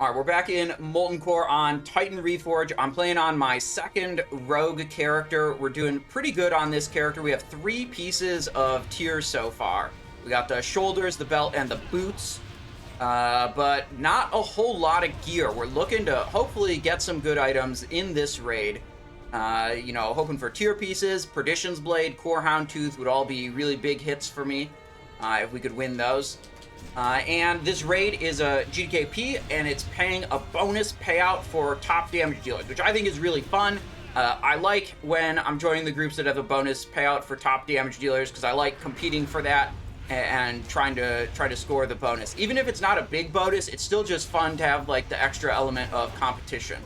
All right, we're back in Molten Core on Titan Reforge. I'm playing on my second rogue character. We're doing pretty good on this character. We have 3 pieces of tiers so far. We got the shoulders, the belt, and the boots, but not a whole lot of gear. We're looking to hopefully get some good items in this raid. You know, hoping for tier pieces. Perdition's Blade, Core Houndtooth would all be really big hits for me if we could win those. And this raid is a GKP, and it's paying a bonus payout for top damage dealers, which I think is really fun. I like when I'm joining the groups that have a bonus payout for top damage dealers, because I like competing for that and trying to score the bonus. Even if it's not a big bonus, it's still just fun to have like the extra element of competition.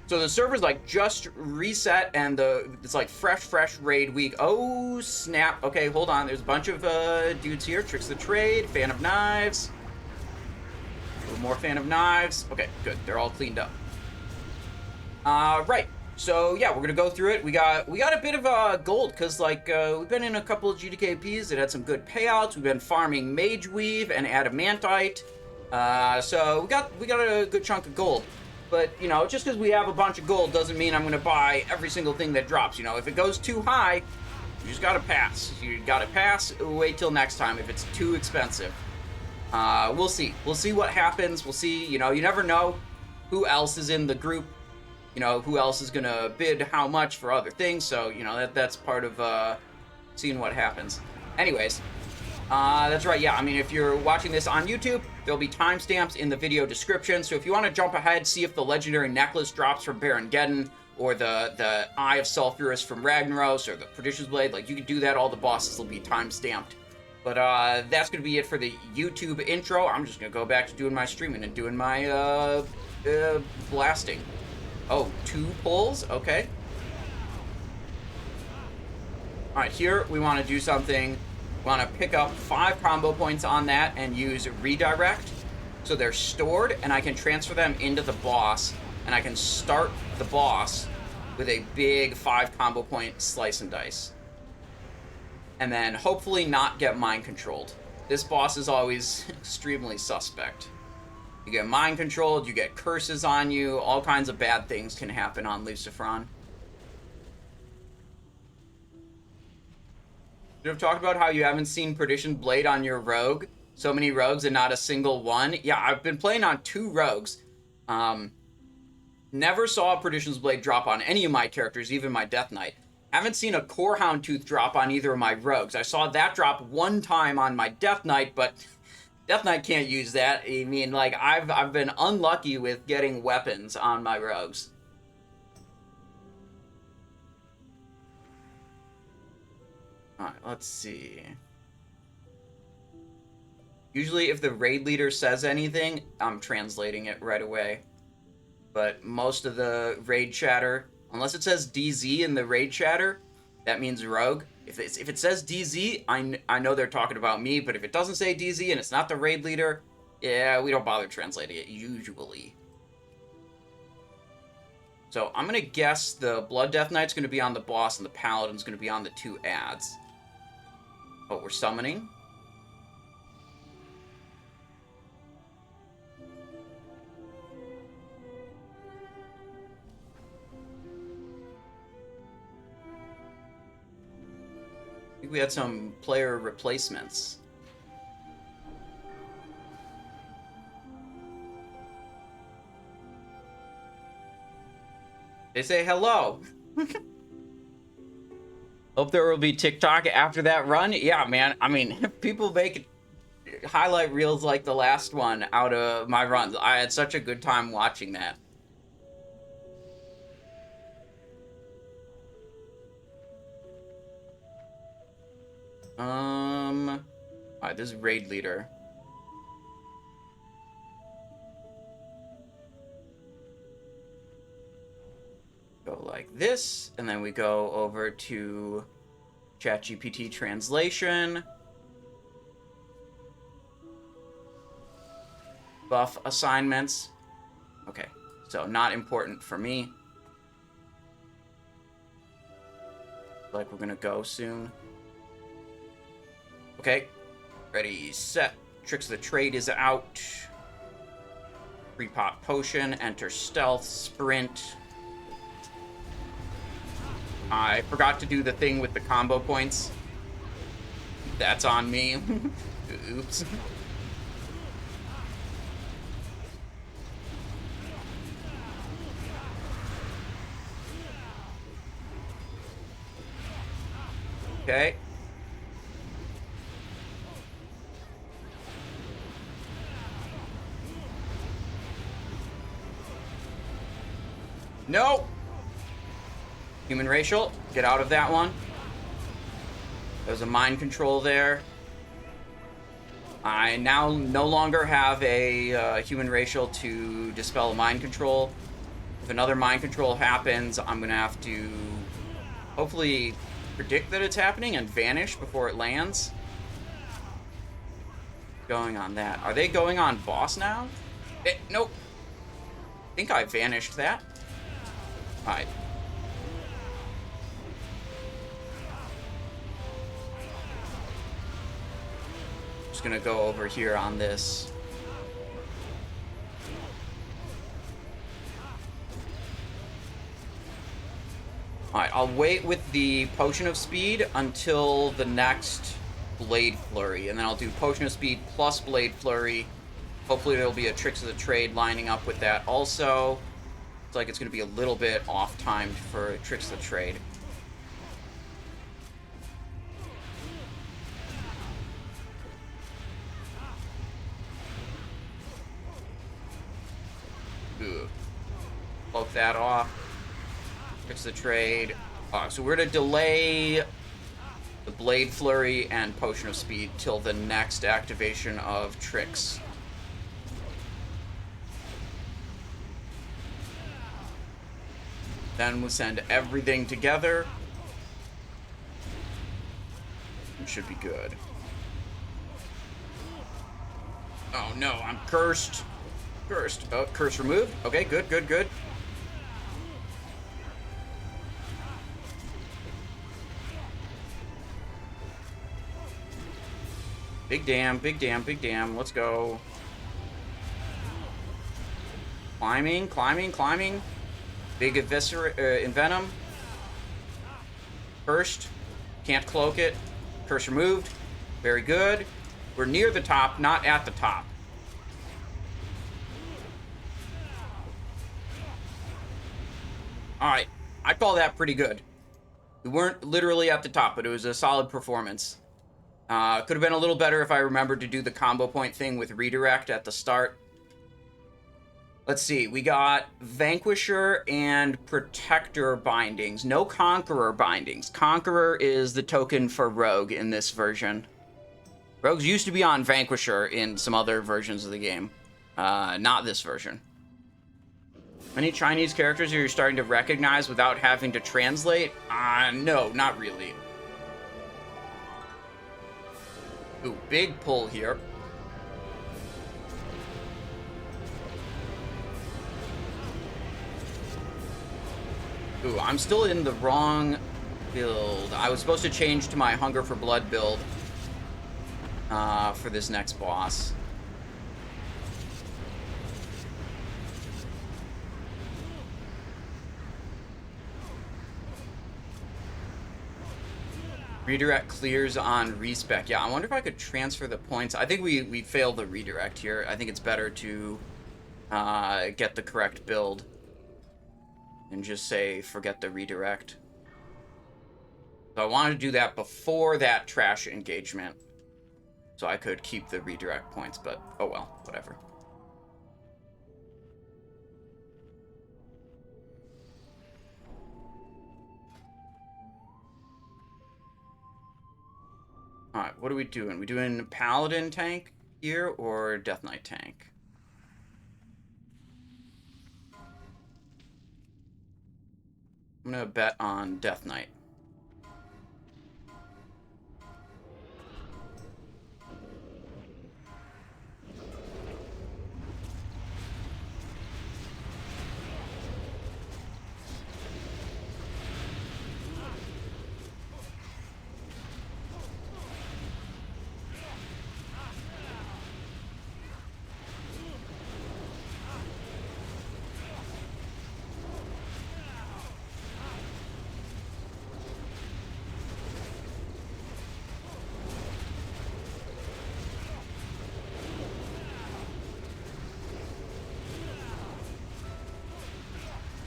So the server's like just reset, and it's like fresh raid week. Oh snap! Okay, hold on. There's a bunch of dudes here. Tricks the Trade, Fan of Knives. A little more Fan of Knives. Okay, good. They're all cleaned up. Right. So yeah, we're gonna go through it. We got a bit of gold because like we've been in a couple of GDKPs that had some good payouts. We've been farming Mage Weave and Adamantite. So we got a good chunk of gold. But, you know, just because we have a bunch of gold doesn't mean I'm going to buy every single thing that drops. You know, if it goes too high, you just got to pass. You got to pass, wait till next time if it's too expensive. We'll see. We'll see what happens. We'll see, you know, you never know who else is in the group. You know, who else is going to bid how much for other things. So, you know, that's part of seeing what happens. Anyways, that's right, yeah, I mean, if you're watching this on YouTube, there'll be timestamps in the video description, so if you want to jump ahead, see if the legendary necklace drops from Baron Geddon, or the Eye of Sulfuron from Ragnaros, or the Perdition's Blade, like, you can do that, all the bosses will be time-stamped. But, that's gonna be it for the YouTube intro. I'm just gonna go back to doing my streaming and doing my, blasting. Oh, 2 pulls? Okay. Alright, here we want to do something. We want to pick up 5 combo points on that and use redirect. So they're stored, and I can transfer them into the boss, and I can start the boss with a big 5 combo point slice and dice. And then hopefully not get mind controlled. This boss is always extremely suspect. You get mind controlled, you get curses on you, all kinds of bad things can happen on Lucifron. You have talked about how you haven't seen Perdition's Blade on your rogue. So many rogues and not a single one. Yeah, I've been playing on 2 rogues. Never saw Perdition's Blade drop on any of my characters, even my Death Knight. Haven't seen a Core Houndtooth drop on either of my rogues. I saw that drop 1 time on my Death Knight, but Death Knight can't use that. I mean, like, I've been unlucky with getting weapons on my rogues. Alright, let's see. Usually if the raid leader says anything, I'm translating it right away. But most of the raid chatter, unless it says DZ in the raid chatter, that means rogue. If it says DZ, I know they're talking about me, but if it doesn't say DZ and it's not the raid leader, yeah, we don't bother translating it, usually. So I'm going to guess the Blood Death Knight's going to be on the boss and the Paladin's going to be on the 2 ads. Oh, we're summoning. I think we had some player replacements. They say hello. Hope there will be TikTok after that run. Yeah, man. I mean, people make highlight reels like the last one out of my runs. I had such a good time watching that. Alright, this is raid leader. Go like this, and then we go over to ChatGPT translation. Buff assignments. Okay, so not important for me. Like we're gonna go soon. Okay, ready, set. Tricks of the Trade is out. 3-pot potion, enter stealth, sprint. I forgot to do the thing with the combo points. That's on me. Oops. Okay. No! Human racial, get out of that one. There's a mind control there. I now no longer have a human racial to dispel a mind control. If another mind control happens, I'm gonna have to hopefully predict that it's happening and vanish before it lands. Going on that. Are they going on boss now? Nope. I think I vanished that. Alright. Just gonna go over here on this. Alright, I'll wait with the Potion of Speed until the next Blade Flurry, and then I'll do Potion of Speed plus Blade Flurry. Hopefully there'll be a Tricks of the Trade lining up with that also. It's like it's going to be a little bit off-timed for Tricks of the Trade. Ooh. Cloak that off. Tricks of the Trade. So we're going to delay the Blade Flurry and Potion of Speed till the next activation of Tricks. Then we'll send everything together. It should be good. Oh no, I'm cursed. Cursed. Oh, curse removed. Okay, good, good, good. Big damn, big damn, big damn. Let's go. Climbing, climbing, climbing. Big Envenom. Cursed. Can't cloak it. Curse removed. Very good. We're near the top, not at the top. Alright. I call that pretty good. We weren't literally at the top, but it was a solid performance. Could have been a little better if I remembered to do the combo point thing with redirect at the start. Let's see, we got Vanquisher and Protector bindings. No Conqueror bindings. Conqueror is the token for Rogue in this version. Rogues used to be on Vanquisher in some other versions of the game. Not this version. Many Chinese characters you're starting to recognize without having to translate? No, not really. Ooh, big pull here. Ooh, I'm still in the wrong build. I was supposed to change to my Hunger for Blood build for this next boss. Redirect clears on respec. Yeah, I wonder if I could transfer the points. I think we failed the redirect here. I think it's better to get the correct build and just say forget the redirect. So I wanted to do that before that trash engagement so I could keep the redirect points, but oh well, whatever. Alright, what are we doing? We doing Paladin tank here or Death Knight tank? I'm gonna bet on Death Knight.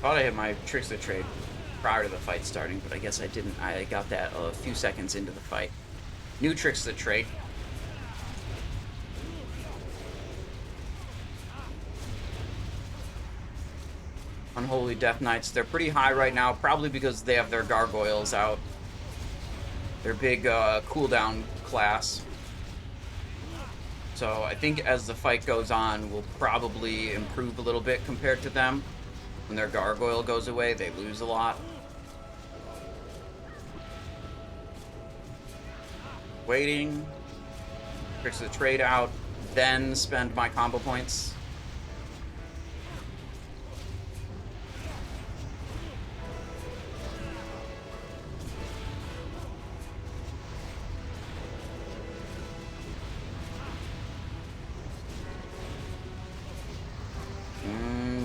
Thought I had my Tricks of the Trade prior to the fight starting, but I guess I didn't. I got that a few seconds into the fight. New Tricks of the Trade. Unholy Death Knights. They're pretty high right now, probably because they have their gargoyles out. Their big cooldown class. So I think as the fight goes on, we'll probably improve a little bit compared to them. When their gargoyle goes away, they lose a lot. Waiting. Tricks of the Trade out. Then spend my combo points.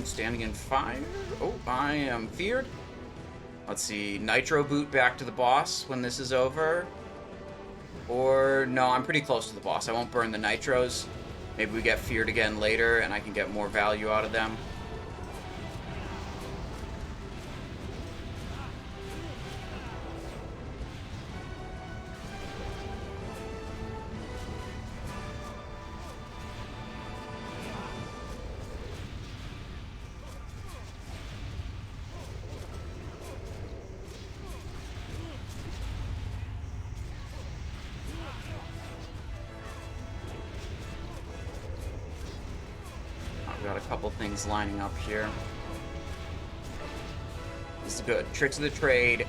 Standing in fire. Oh, I am feared. Let's see. Nitro boot back to the boss when this is over. Or, no, I'm pretty close to the boss. I won't burn the nitros. Maybe we get feared again later and I can get more value out of them. Got a couple things lining up here. This is good. Tricks of the Trade,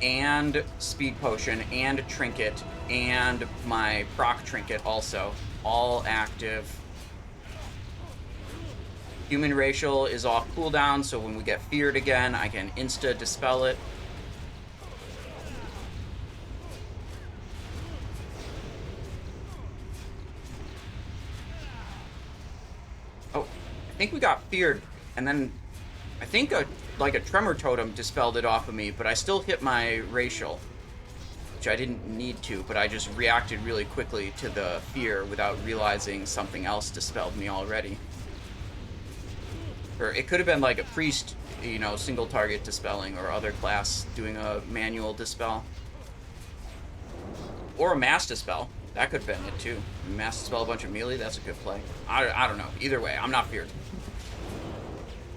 and Speed Potion, and Trinket, and my proc Trinket also. All active. Human Racial is off cooldown, so when we get feared again, I can insta-dispel it. I think we got feared, and then I think like a tremor totem dispelled it off of me, but I still hit my racial, which I didn't need to, but I just reacted really quickly to the fear without realizing something else dispelled me already. Or it could have been like a priest, you know, single target dispelling, or other class doing a manual dispel. Or a mass dispel. That could have been it too. Mass dispel a bunch of melee, that's a good play. I don't know. Either way, I'm not feared.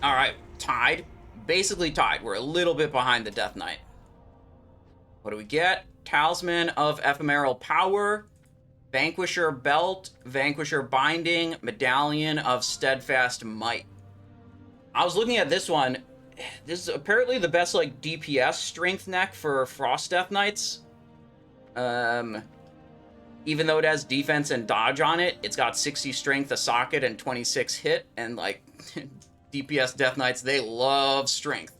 Alright, tied. Basically tied. We're a little bit behind the Death Knight. What do we get? Talisman of Ephemeral Power, Vanquisher Belt, Vanquisher Binding, Medallion of Steadfast Might. I was looking at this one. This is apparently the best, like, DPS strength neck for Frost Death Knights. Even though it has defense and dodge on it, it's got 60 strength a socket and 26 hit, and, like, DPS Death Knights, they love strength.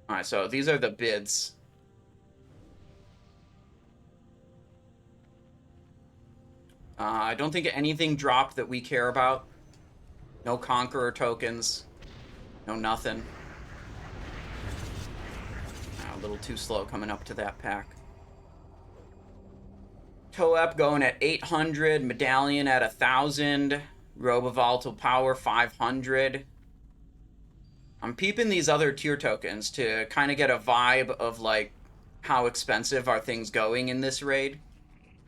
Alright, so these are the bids. I don't think anything dropped that we care about. No Conqueror tokens. No nothing. A little too slow coming up to that pack. Toep going at 800, Medallion at 1,000, Robe of Volatile Power 500. I'm peeping these other tier tokens to kind of get a vibe of, like, how expensive are things going in this raid.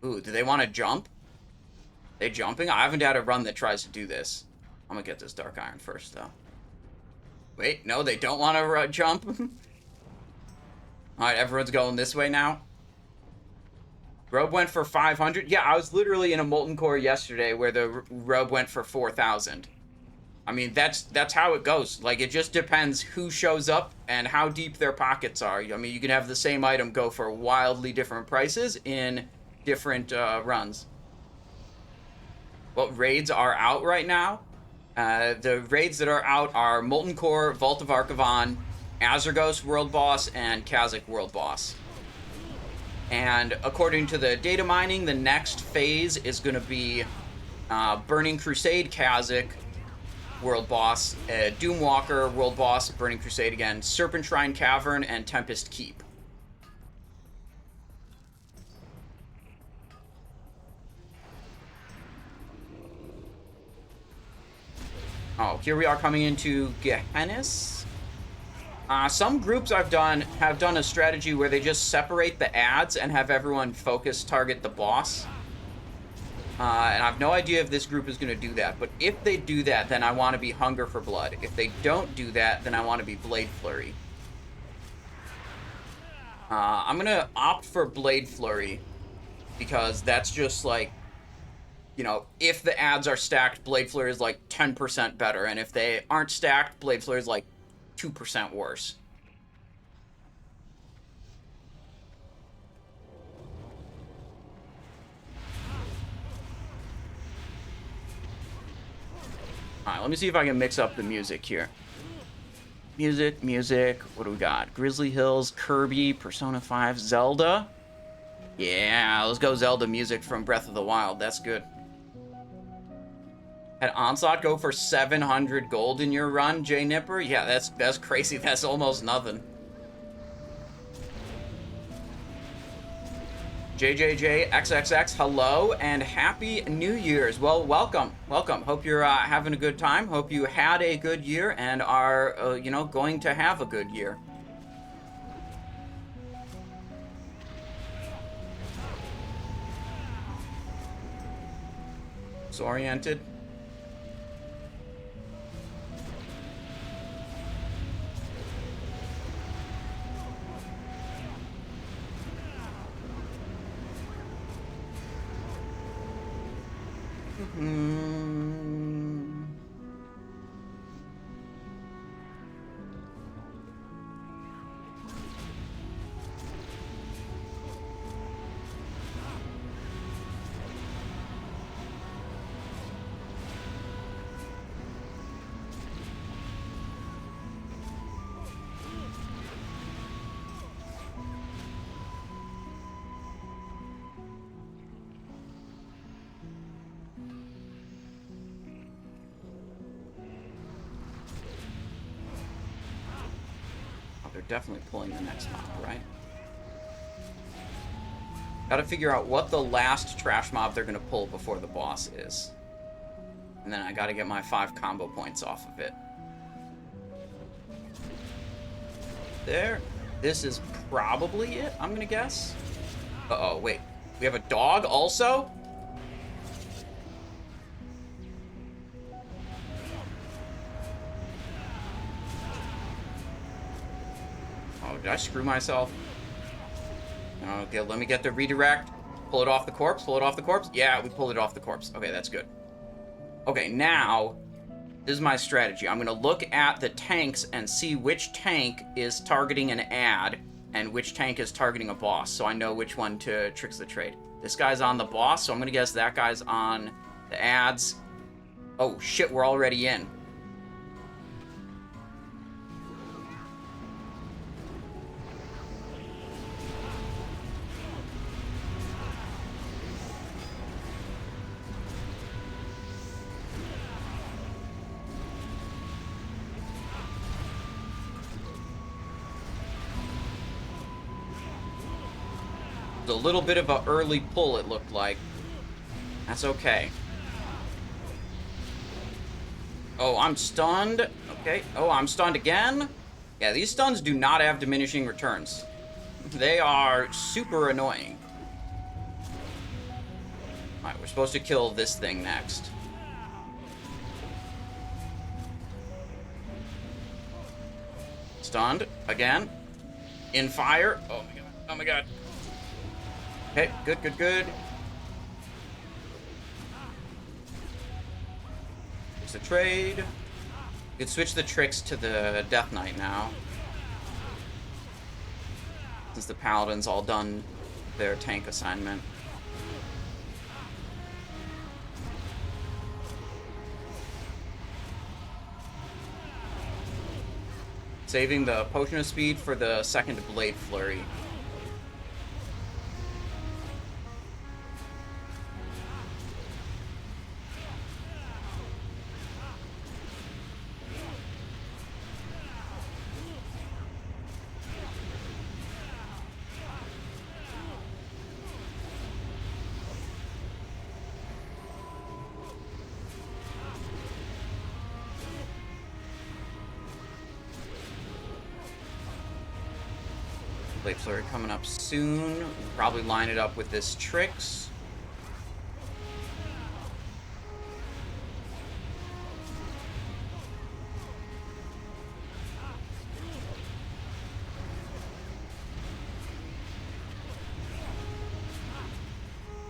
Ooh, do they want to jump? They jumping? I haven't had a run that tries to do this. I'm gonna get this Dark Iron first, though. Wait, no, they don't want to jump? Alright, everyone's going this way now. Robe went for 500. Yeah, I was literally in a Molten Core yesterday where the robe went for 4,000. I mean, that's how it goes. Like, it just depends who shows up and how deep their pockets are. I mean, you can have the same item go for wildly different prices in different runs. What raids are out right now? The raids that are out are Molten Core, Vault of Archivon, Azergos World Boss, and Kazakh World Boss. And according to the data mining, the next phase is going to be Burning Crusade Kazakh World Boss, Doomwalker World Boss, Burning Crusade again, Serpent Shrine Cavern, and Tempest Keep. Oh, here we are coming into Gehennas. Some groups have done a strategy where they just separate the ads and have everyone focus target the boss. And I have no idea if this group is going to do that. But if they do that, then I want to be Hunger for Blood. If they don't do that, then I want to be Blade Flurry. I'm going to opt for Blade Flurry because that's just like, you know, if the ads are stacked, Blade Flurry is like 10% better. And if they aren't stacked, Blade Flurry is like 2% worse. Alright, let me see if I can mix up the music here. Music. What do we got? Grizzly Hills, Kirby, Persona 5, Zelda. Yeah, let's go Zelda music from Breath of the Wild. That's good. Had Onslaught go for 700 gold in your run, Jay Nipper? Yeah, that's crazy. That's almost nothing. JJJ XXX, hello and happy New Year's. Well, welcome. Hope you're having a good time. Hope you had a good year and are, you know, going to have a good year. Disoriented. Definitely pulling the next mob, right? Gotta figure out what the last trash mob they're gonna pull before the boss is. And then I gotta get my 5 combo points off of it. There. This is probably it, I'm gonna guess. Uh-oh, wait. We have a dog also? Did I screw myself? Okay, let me get the redirect. Pull it off the corpse. Yeah, we pulled it off the corpse. Okay, that's good. Okay, now, this is my strategy. I'm going to look at the tanks and see which tank is targeting an ad and which tank is targeting a boss, so I know which one to tricks the trade. This guy's on the boss, so I'm going to guess that guy's on the ads. Oh, shit, we're already in. A little bit of an early pull, it looked like. That's okay. Oh, I'm stunned. Okay. Oh, I'm stunned again. Yeah, these stuns do not have diminishing returns. They are super annoying. Alright, we're supposed to kill this thing next. Stunned again. In fire. Oh my god. Oh my god. Okay, good. There's the trade. You can switch the tricks to the Death Knight now. Since the Paladin's all done their tank assignment. Saving the Potion of Speed for the second Blade Flurry. Blade Flurry coming up soon. We'll probably line it up with this Trix.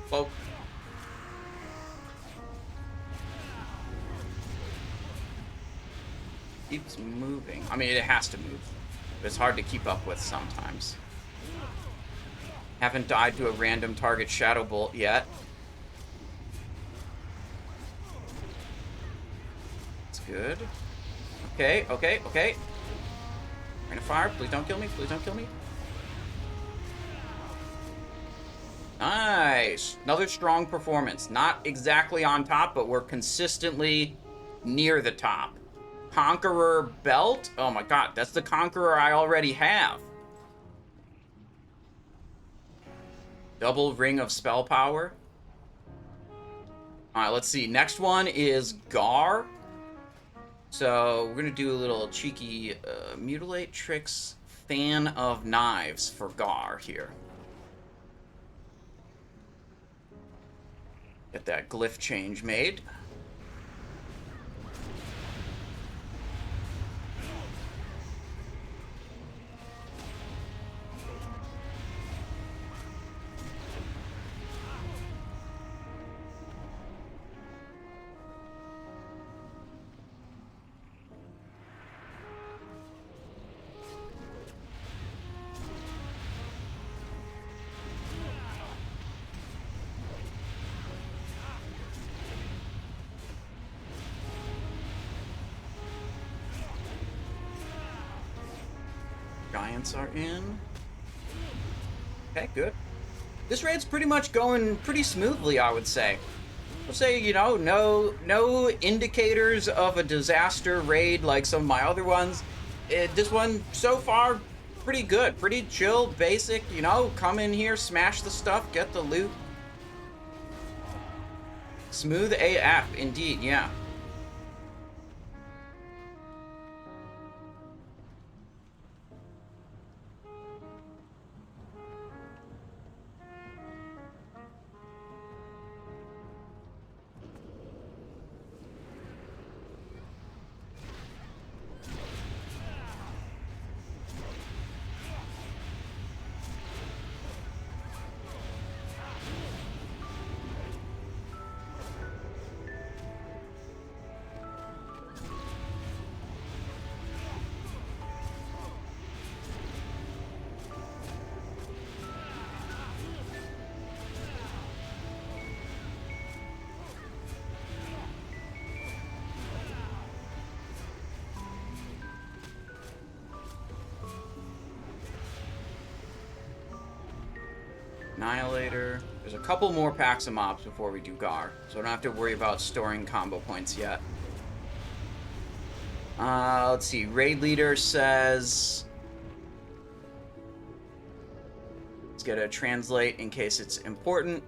Whoa. Keeps moving. I mean, it has to move. But it's hard to keep up with sometimes. Haven't died to a random target Shadow Bolt yet. That's good. Okay, okay, okay. Rain of Fire, please don't kill me, please don't kill me. Nice. Another strong performance. Not exactly on top, but we're consistently near the top. Conqueror Belt? Oh my god, that's the Conqueror I already have. Double Ring of Spell Power. Alright, let's see. Next one is Garr. So, we're gonna do a little cheeky Mutilate Tricks Fan of Knives for Garr here. Get that glyph change made. Giants are in. Okay, good. This raid's pretty much going pretty smoothly, I would say. I'll say, you know, no indicators of a disaster raid like some of my other ones. This one, so far, pretty good. Pretty chill, basic, you know, come in here, smash the stuff, get the loot. Smooth AF, indeed, yeah. Annihilator. There's a couple more packs of mobs before we do Garr, so I don't have to worry about storing combo points yet. Let's see. Raid leader says... Let's get a translate in case it's important.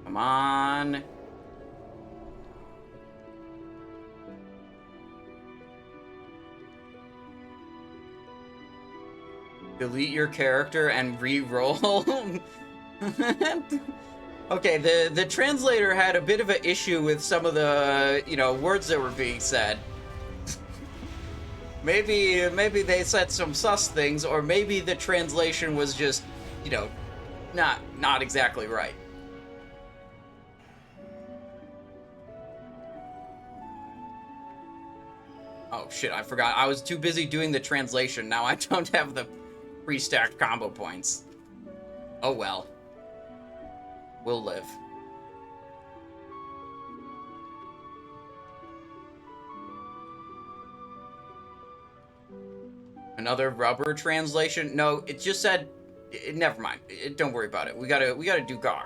Come on. Delete your character and re-roll. Okay, the translator had a bit of an issue with some of the, you know, words that were being said. Maybe they said some sus things, or maybe the translation was just, you know, not exactly right. Oh shit, I forgot. I was too busy doing the translation. Now I don't have the pre-stacked combo points. Oh well. We'll live. Another rubber translation? No, it just said... never mind. Don't worry about it. We gotta do Garr.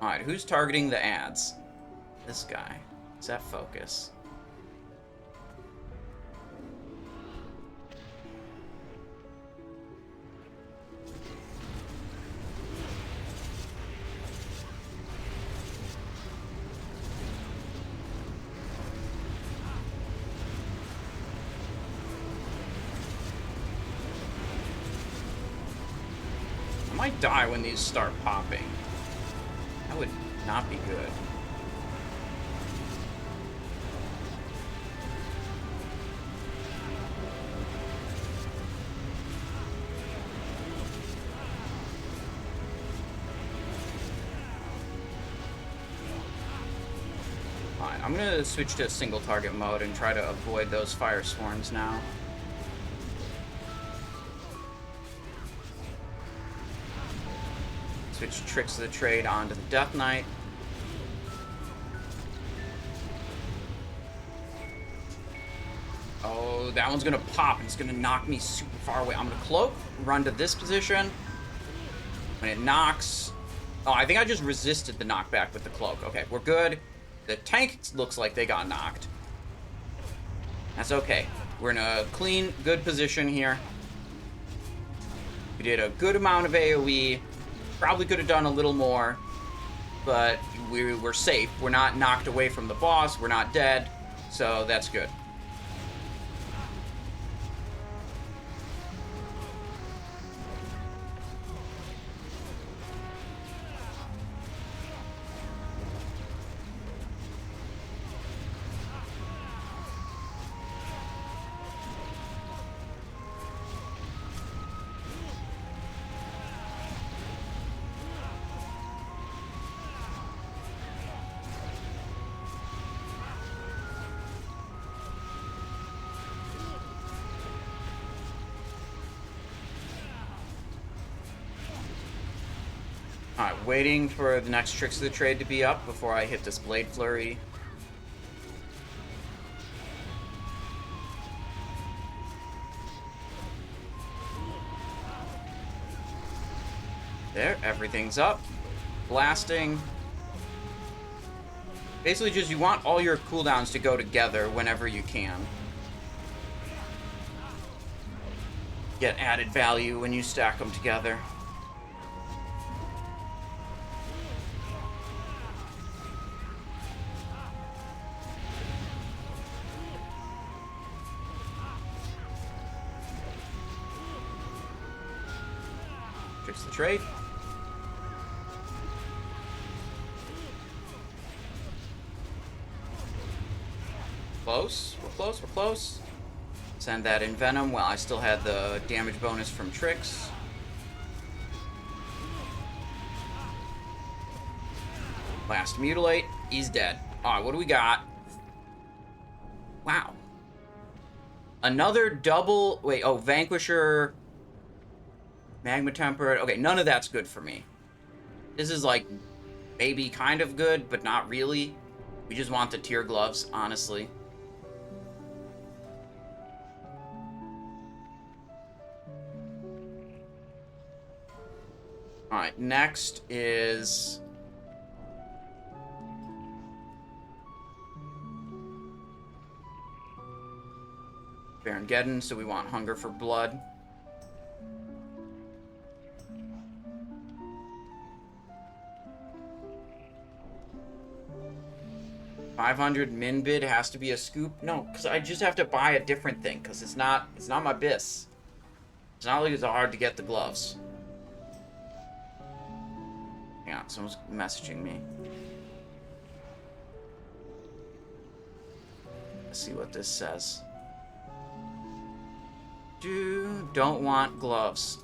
Alright, who's targeting the ads? This guy. Is that focus? might die when these start popping. That would not be good. Alright, I'm gonna switch to single target mode and try to avoid those fire swarms now. Switch Tricks of the Trade onto the Death Knight. Oh, that one's gonna pop and it's gonna knock me super far away. I'm gonna cloak, run to this position. When it knocks... Oh, I think I just resisted the knockback with the cloak. Okay, we're good. The tank looks like they got knocked. That's okay. We're in a clean, good position here. We did a good amount of AoE. Probably could have done a little more, but we're safe. We're not knocked away from the boss. We're not dead, so that's good. Alright, waiting for the next Tricks of the Trade to be up before I hit this Blade Flurry. There, everything's up. Blasting. Basically just you want all your cooldowns to go together whenever you can. Get added value when you stack them together. Tricks the Trade. Close. We're close. We're close. Send that in Venom while I still had the damage bonus from Tricks. Last Mutilate. He's dead. Alright, what do we got? Wow. Another double... Wait, oh, Vanquisher... Magma Temperate. Okay, none of that's good for me. This is like maybe kind of good, but not really. We just want the tier gloves, honestly. Alright, next is... Baron Geddon, so we want Hunger for Blood. 500 min bid has to be a scoop? No, because I just have to buy a different thing, because it's not my bis. It's not like it's hard to get the gloves. Yeah, someone's messaging me. Let's see what this says. Don't want gloves.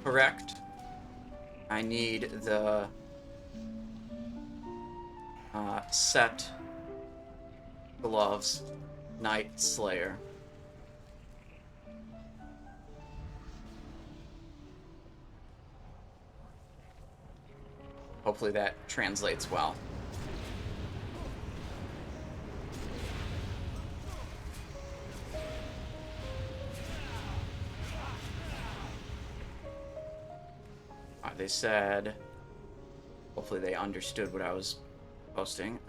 Correct. I need the set gloves, Night Slayer. Hopefully that translates well. They said, hopefully they understood what I was posting.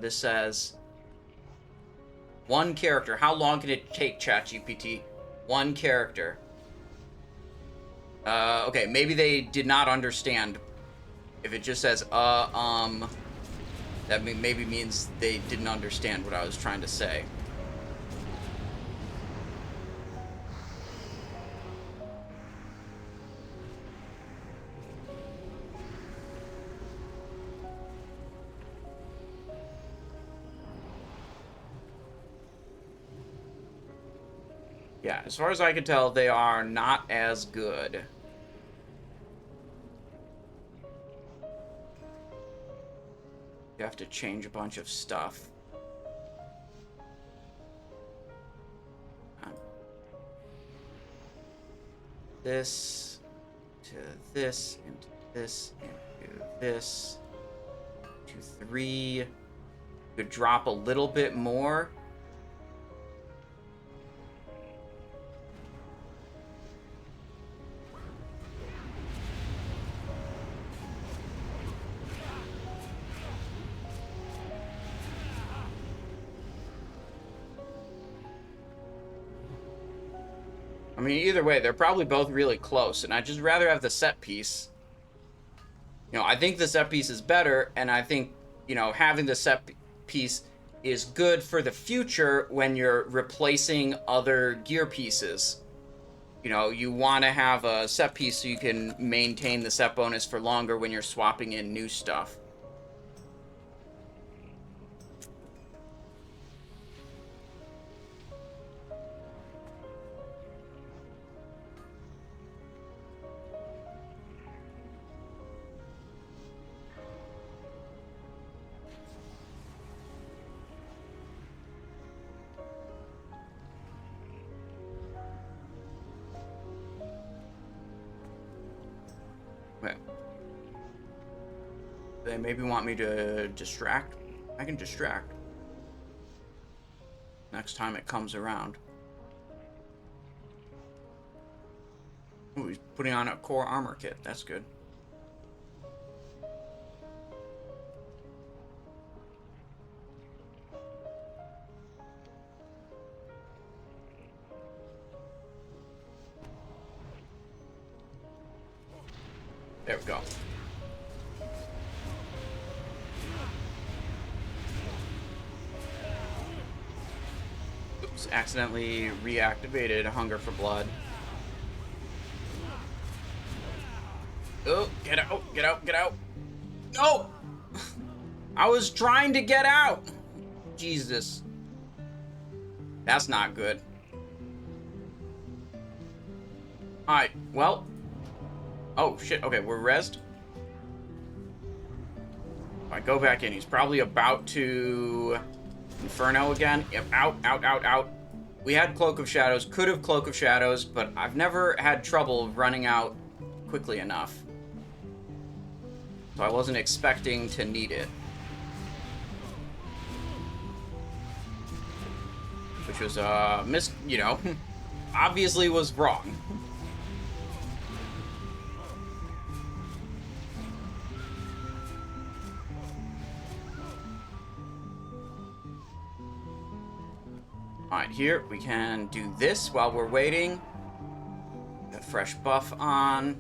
This says, one character. How long can it take, ChatGPT? One character. Okay, maybe they did not understand. If it just says, that maybe means they didn't understand what I was trying to say. Yeah, as far as I can tell, they are not as good. You have to change a bunch of stuff. This to this, into this, into this. 2, 3. Could drop a little bit more. I mean, either way, they're probably both really close, and I'd just rather have the set piece. You know, I think the set piece is better, and I think, you know, having the set piece is good for the future when you're replacing other gear pieces. You know, you want to have a set piece so you can maintain the set bonus for longer when you're swapping in new stuff. They maybe want me to distract. I can distract. Next time it comes around. Ooh, he's putting on a core armor kit. That's good. There we go. Oops, accidentally reactivated Hunger for Blood. Oh, get out, get out, get out. No! I was trying to get out! Jesus. That's not good. Alright, well. Oh, shit. Okay, we're rezzed. If I go back in, he's probably about to Inferno again. Yep, out, out, out, out. We had Cloak of Shadows. Could have Cloak of Shadows, but I've never had trouble running out quickly enough. So I wasn't expecting to need it. Which was, you know, obviously was wrong. Alright, here we can do this while we're waiting. Got fresh buff on.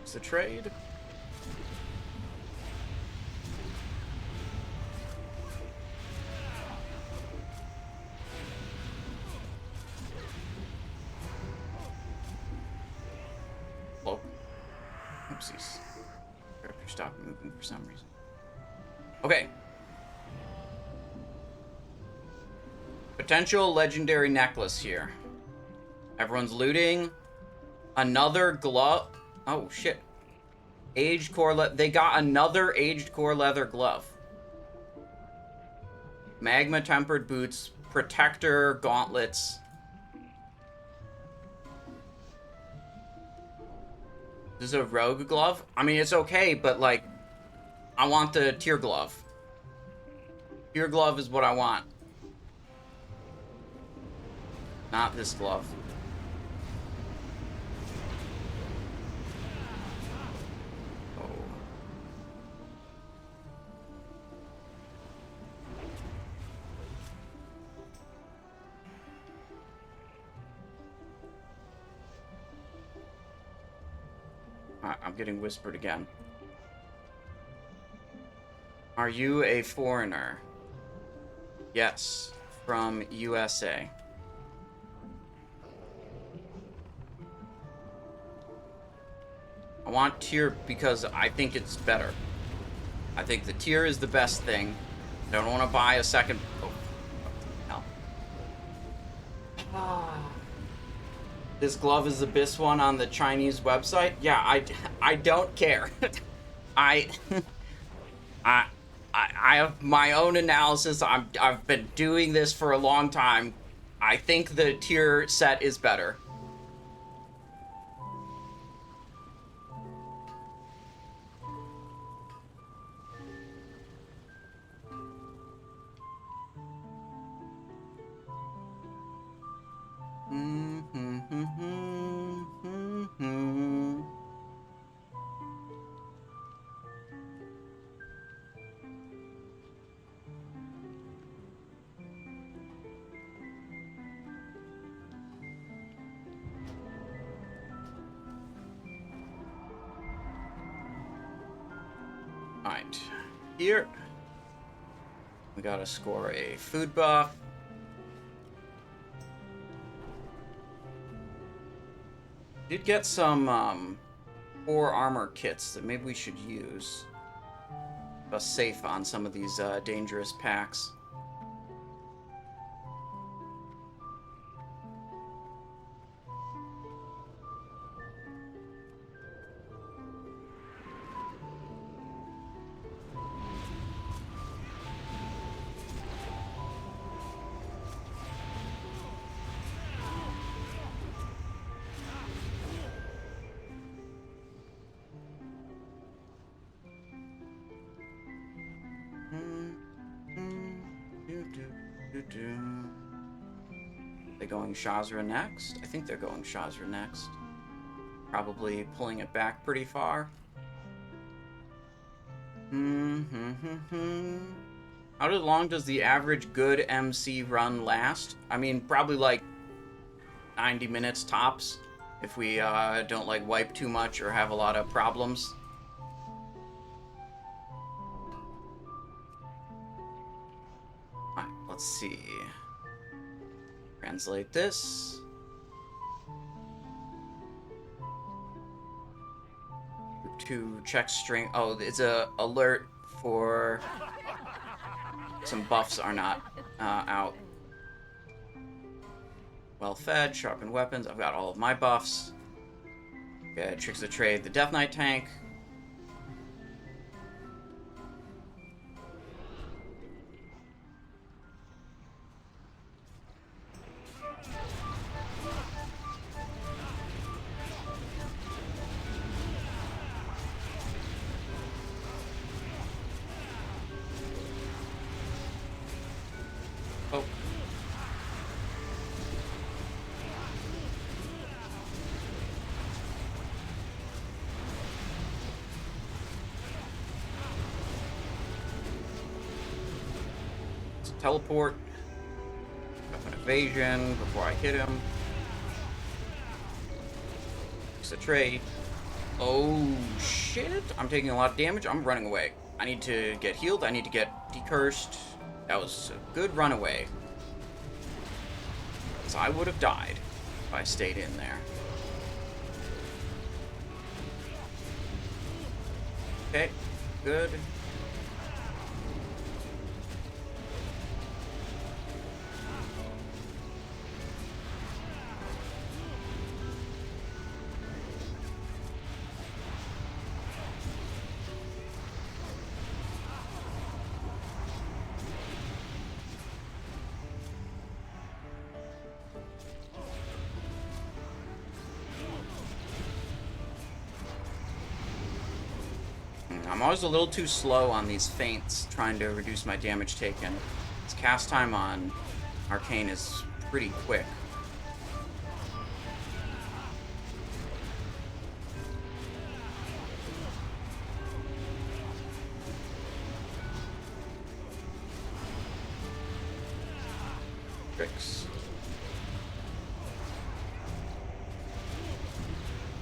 It's the trade. Oh. Oopsies. Character stopped moving for some reason. Okay. Potential legendary necklace here. Everyone's looting. Another glove. Oh, shit. Aged core they got another aged core leather glove. Magma tempered boots. Protector gauntlets. This is a rogue glove? I mean, it's okay, but, like, I want the tier glove. Your glove is what I want. Not this glove. Oh. I'm getting whispered again. Are you a foreigner? Yes, from USA. I want tier because I think it's better. I think the tier is the best thing. I don't want to buy a second. Oh, no. This glove is the best one on the Chinese website. Yeah, I don't care. I have my own analysis. I've been doing this for a long time. I think the tier set is better. Alright, here we gotta score a food buff. Did get some 4 armor kits that maybe we should use. Keep us safe on some of these dangerous packs. They going Shazra next? I think they're going Shazra next. Probably pulling it back pretty far. How long does the average good MC run last? I mean, probably like 90 minutes tops, if we don't like wipe too much or have a lot of problems. Alright, let's see. Translate this. To check string. Oh, it's a alert for some buffs are not out. Well fed, sharpened weapons. I've got all of my buffs. Okay, tricks of trade. The Death Knight tank. Oh. Let's teleport. Weapon evasion before I hit him. It's a trade. Oh shit! I'm taking a lot of damage. I'm running away. I need to get healed. I need to get decursed. That was a good runaway. Because I would have died if I stayed in there. Okay, good. I'm I'm always a little too slow on these feints, trying to reduce my damage taken. Its cast time on Arcane is pretty quick. Tricks.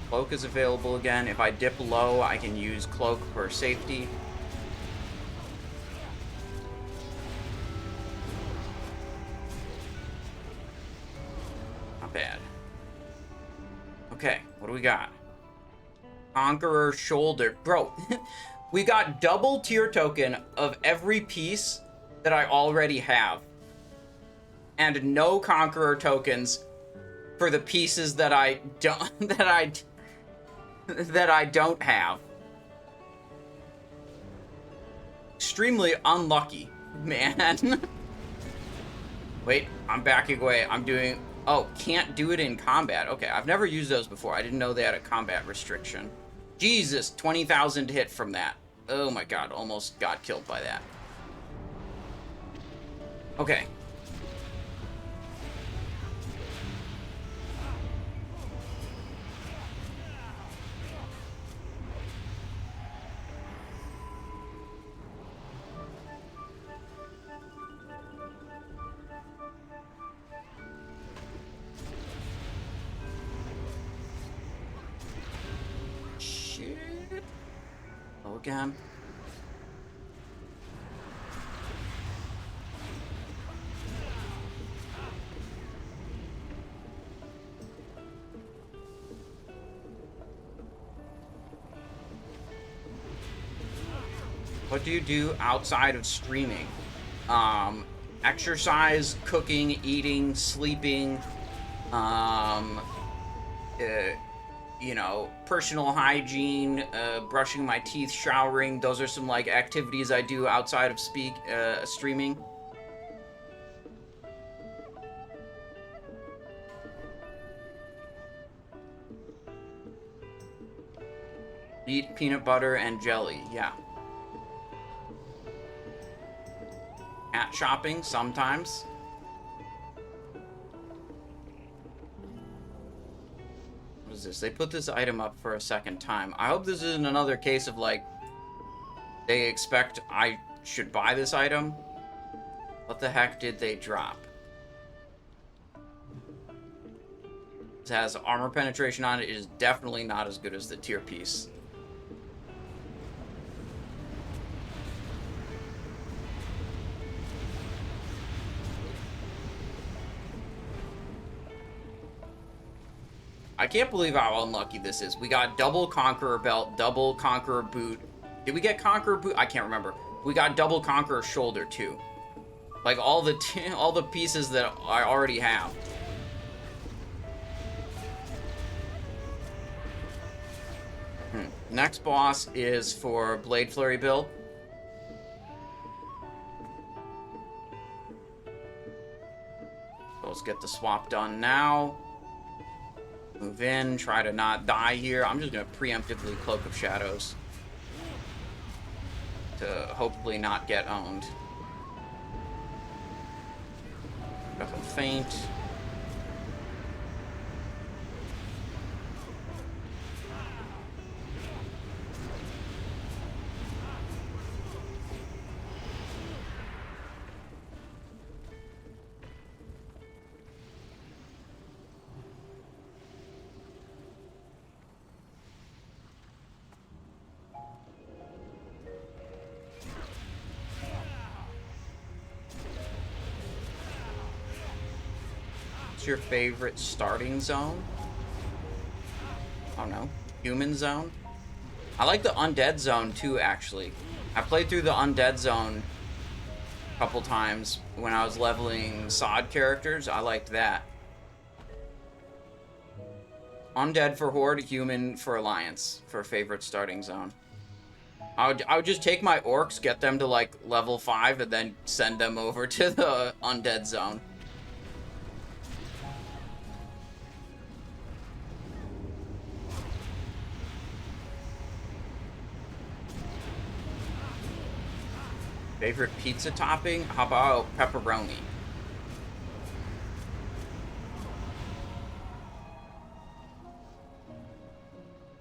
Cloak is available again. If I dip low, I can use Cloak for safety. Not bad. Okay, what do we got? Conqueror Shoulder. Bro, we got double tier token of every piece that I already have. And no Conqueror tokens for the pieces that I don't that I don't have. Extremely unlucky, man. Wait, I'm backing away. I'm doing... Oh, can't do it in combat. Okay, I've never used those before. I didn't know they had a combat restriction. Jesus, 20,000 hit from that. Oh my god, almost got killed by that. Okay. Again. What do you do outside of streaming? Exercise, cooking, eating, sleeping, you know, personal hygiene, brushing my teeth, showering. Those are some, like, activities I do outside of streaming. Eat peanut butter and jelly, yeah. At shopping, sometimes. What is this? They put this item up for a second time. I hope this isn't another case of, like, they expect I should buy this item. What the heck did they drop? This has armor penetration on it. It is definitely not as good as the tier piece. I can't believe how unlucky this is. We got double Conqueror belt, double Conqueror boot. Did we get Conqueror boot? I can't remember. We got double Conqueror shoulder too. Like all the pieces that I already have. Next boss is for Blade Flurry build. So let's get the swap done now. Move in, try to not die here. I'm just going to preemptively Cloak of Shadows to hopefully not get owned. Got a feint. Your favorite starting zone? I don't know. Human zone? I like the undead zone too, actually. I played through the undead zone a couple times when I was leveling sod characters. I liked that. Undead for Horde, human for Alliance for favorite starting zone. I would just take my orcs, get them to like level 5, and then send them over to the undead zone. Favorite pizza topping? How about pepperoni?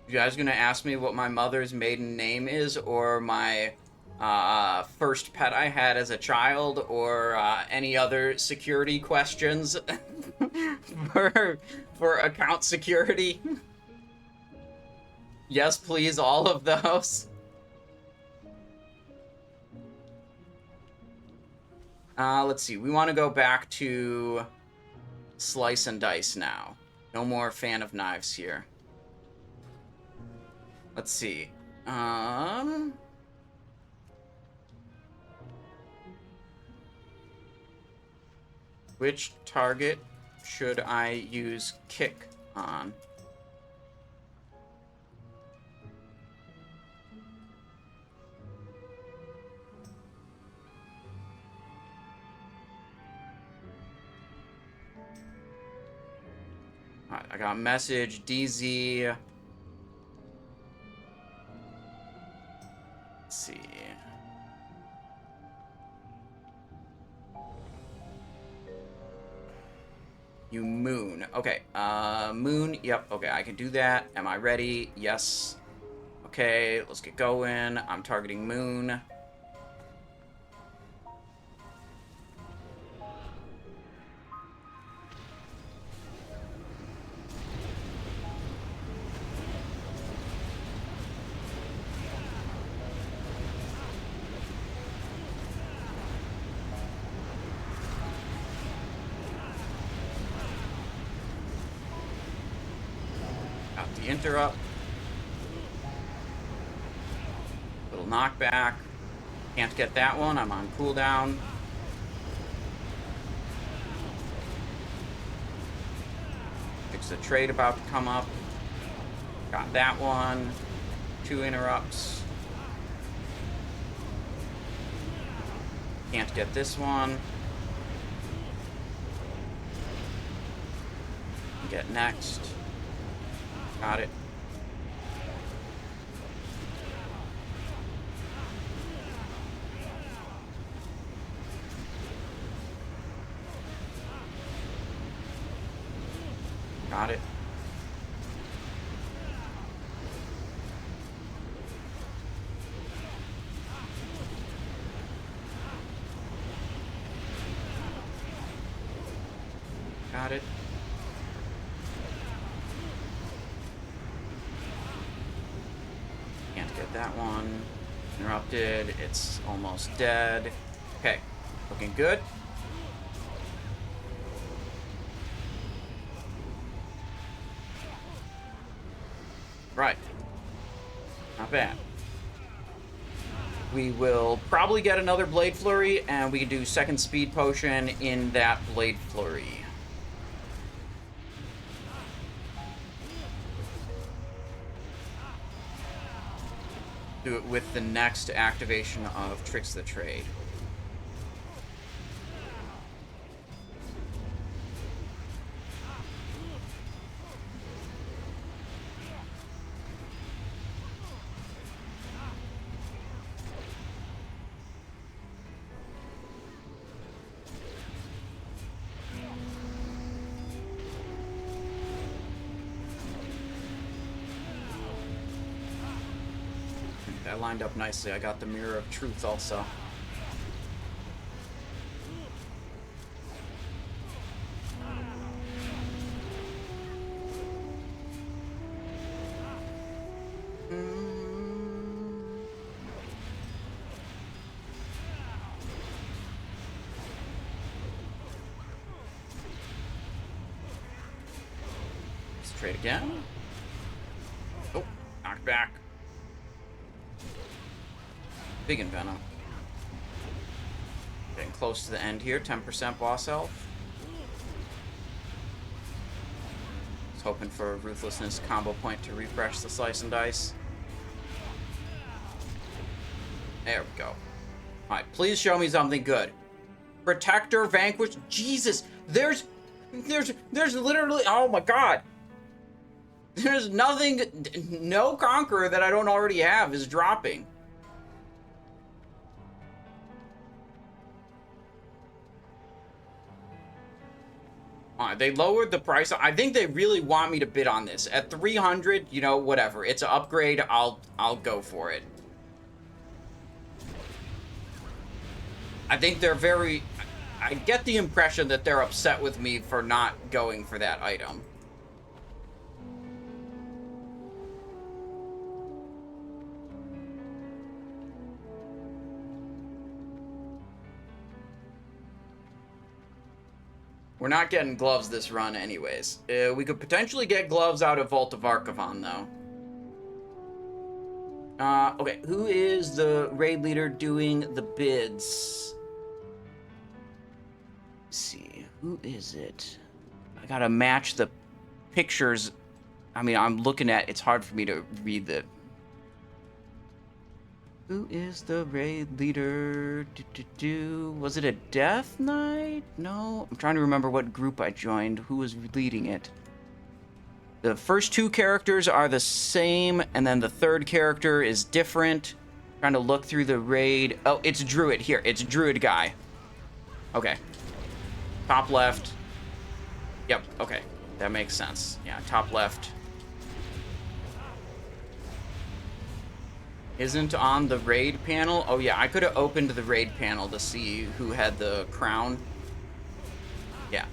You guys gonna ask me what my mother's maiden name is, or my first pet I had as a child, or any other security questions for account security? Yes, please, all of those. Let's see. We want to go back to slice and dice now. No more fan of knives here. Let's see. Which target should I use kick on? Alright, I got message, DZ. Let's see. You moon. Okay, moon. Yep, okay, I can do that. Am I ready? Yes. Okay, let's get going. I'm targeting moon. Interrupt. Little knockback. Can't get that one. I'm on cooldown. Fix the trade about to come up. Got that one. 2 interrupts. Can't get this one. Get next. Got it. Got it. Got it. That one interrupted. It's almost dead. Okay, looking good. Right, not bad. We will probably get another Blade Flurry, and we can do second speed potion in that Blade Flurry. Do it with the next activation of Tricks the Trade. That lined up nicely. I got the Mirror of Truth also. Let's trade again. Oh, knocked back. Big in Venom. Getting close to the end here. 10% boss health. Was hoping for a Ruthlessness combo point to refresh the Slice and Dice. There we go. Alright, please show me something good. Protector, Vanquish. Jesus! There's literally... Oh my god! There's nothing... No Conqueror that I don't already have is dropping. They lowered the price. I think they really want me to bid on this. At 300, you know, whatever. It's an upgrade. I'll go for it. I think they're very... I get the impression that they're upset with me for not going for that item. We're not getting gloves this run anyways. We could potentially get gloves out of Vault of Archivon, though. Okay, who is the raid leader doing the bids? Let's see, who is it? I gotta match the pictures. I mean, I'm looking at, it's hard for me to read the... Who is the raid leader? Was it a Death Knight? No, I'm trying to remember what group I joined. Who was leading it? The first two characters are the same, and then the third character is different. Trying to look through the raid. Oh, it's Druid here. It's Druid guy. Okay. Top left. Yep, okay. That makes sense. Yeah, top left. Isn't on the raid panel. Oh yeah, I could have opened the raid panel to see who had the crown. Yeah.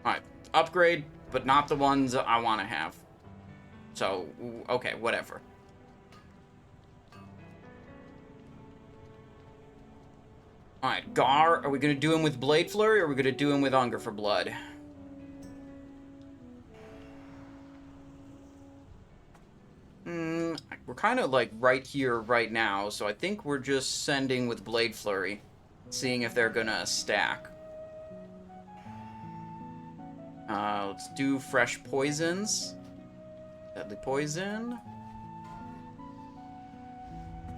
Alright, upgrade, but not the ones I want to have. So, okay, whatever. Alright, Garr, are we going to do him with Blade Flurry, or are we going to do him with Hunger for Blood? We're kind of like right here, right now, so I think we're just sending with Blade Flurry, seeing if they're going to stack. Let's do Fresh Poisons. Deadly Poison.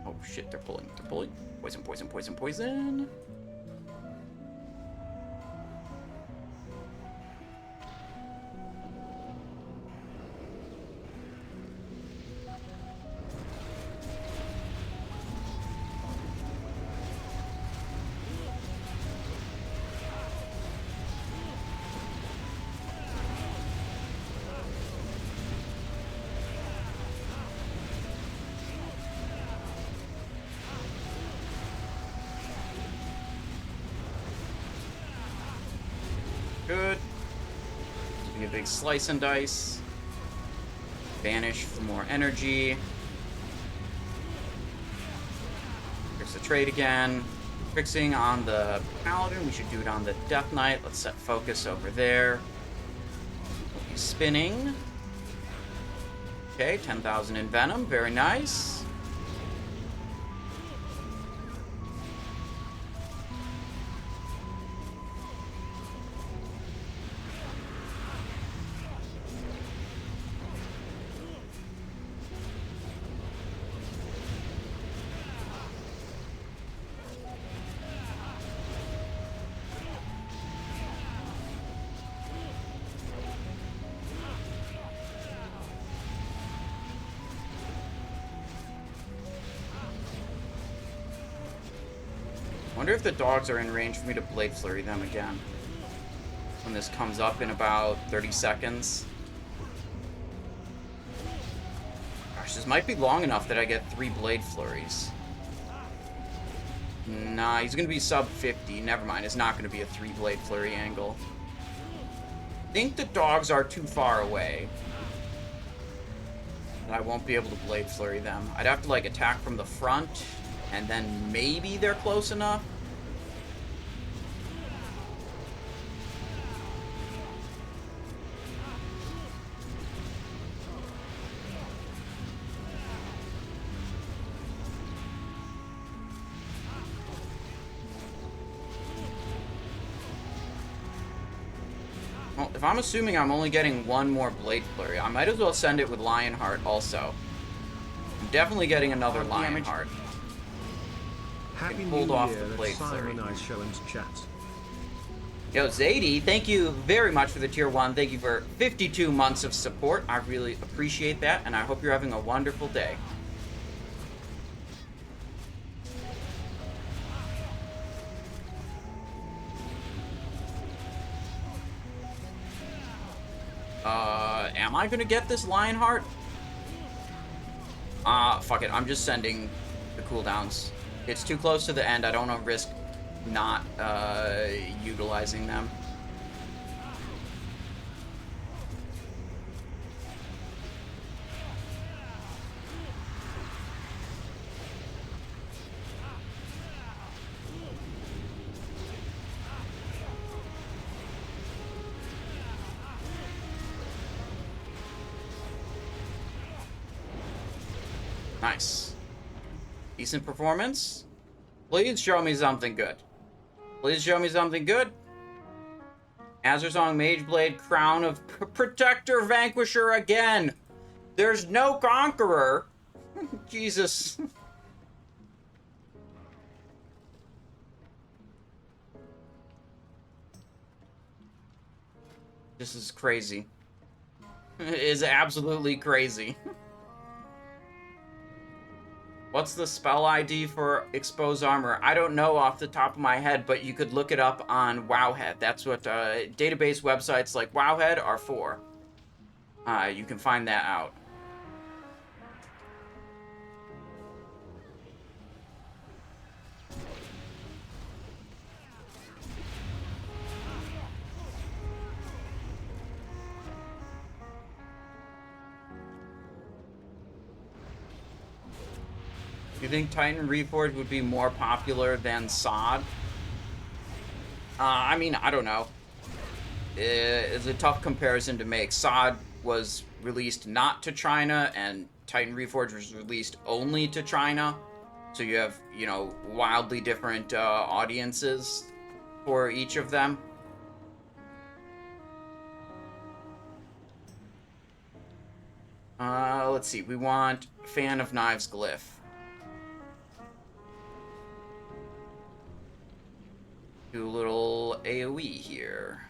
Oh shit, they're pulling. Poison, poison, poison, poison. Good. Give me a big slice and dice. Vanish for more energy. Here's the trade again. Fixing on the Paladin. We should do it on the Death Knight. Let's set focus over there. He's spinning. Okay, 10,000 in Venom. Very nice. I wonder if the dogs are in range for me to Blade Flurry them again when this comes up in about 30 seconds. Gosh, this might be long enough that I get 3 Blade Flurries. Nah, he's going to be sub 50. Never mind, it's not going to be a 3 Blade Flurry angle. I think the dogs are too far away. And I won't be able to Blade Flurry them. I'd have to, like, attack from the front, and then maybe they're close enough. Well, if I'm assuming I'm only getting 1 more Blade Flurry, I might as well send it with Lionheart also. I'm definitely getting another Lionheart. Happy pulled New off Year the Blade Flurry. Simon I show and chat. Yo, Zadie, thank you very much for the tier 1. Thank you for 52 months of support. I really appreciate that, and I hope you're having a wonderful day. Am I gonna get this Lionheart? Fuck it. I'm just sending the cooldowns. It's too close to the end. I don't want to risk not, utilizing them. Nice. Decent performance. Please show me something good. Please show me something good. Azersong, Mageblade, Crown of Protector, Vanquisher again. There's no Conqueror. Jesus. This is crazy. It is absolutely crazy. What's the spell ID for Expose Armor? I don't know off the top of my head, but you could look it up on Wowhead. That's what database websites like Wowhead are for. You can find that out. Do you think Titan Reforged would be more popular than SOD? I mean, I don't know. It's a tough comparison to make. SOD was released not to China, and Titan Reforged was released only to China. So you have, you know, wildly different audiences for each of them. Let's see. We want Fan of Knives Glyph. Do a little AoE here.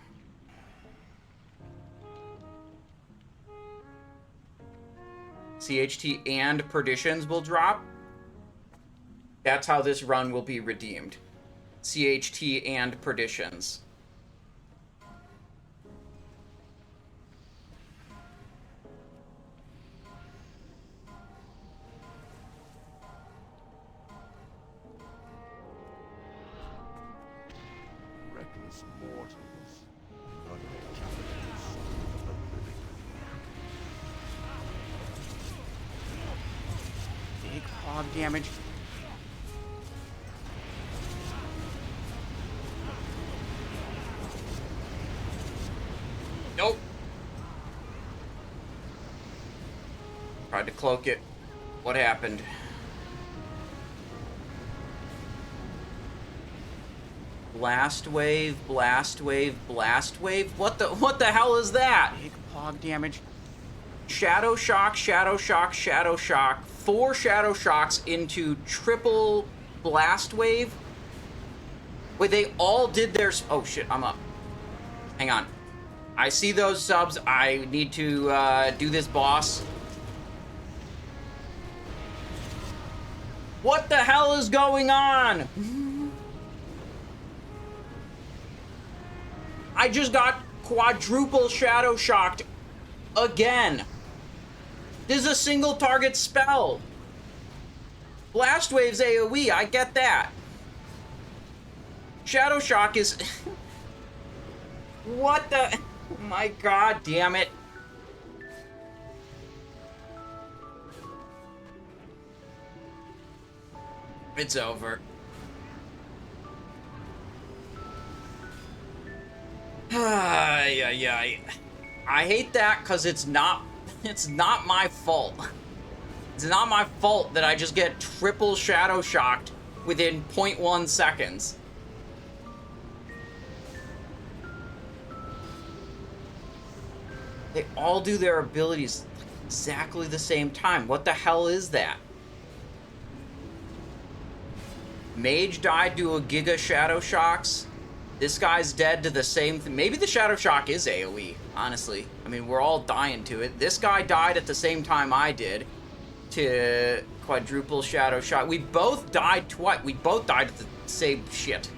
CHT and Perditions will drop. That's how this run will be redeemed. CHT and Perditions. Damage. Nope. Tried to cloak it. What happened? Blast wave, blast wave, blast wave. What the hell is that? Big pog damage. Shadow shock, shadow shock, shadow shock. 4 shadow shocks into triple blast wave. Wait, they all did their... Oh shit, I'm up. Hang on. I see those subs. I need to do this boss. What the hell is going on? I just got quadruple shadow shocked again. This is a single target spell. Blast Wave's AoE, I get that. Shadow Shock is... What the... Oh my god damn it. It's over. I hate that because it's not my fault. It's not my fault that I just get triple shadow shocked within 0.1 seconds. They all do their abilities exactly the same time. What the hell is that? Mage died to a Giga Shadow Shocks. This guy's dead to the same thing. Maybe the Shadow Shock is AoE, honestly. I mean, we're all dying to it. This guy died at the same time I did to quadruple Shadow Shock. We both died twice. We both died to the same shit.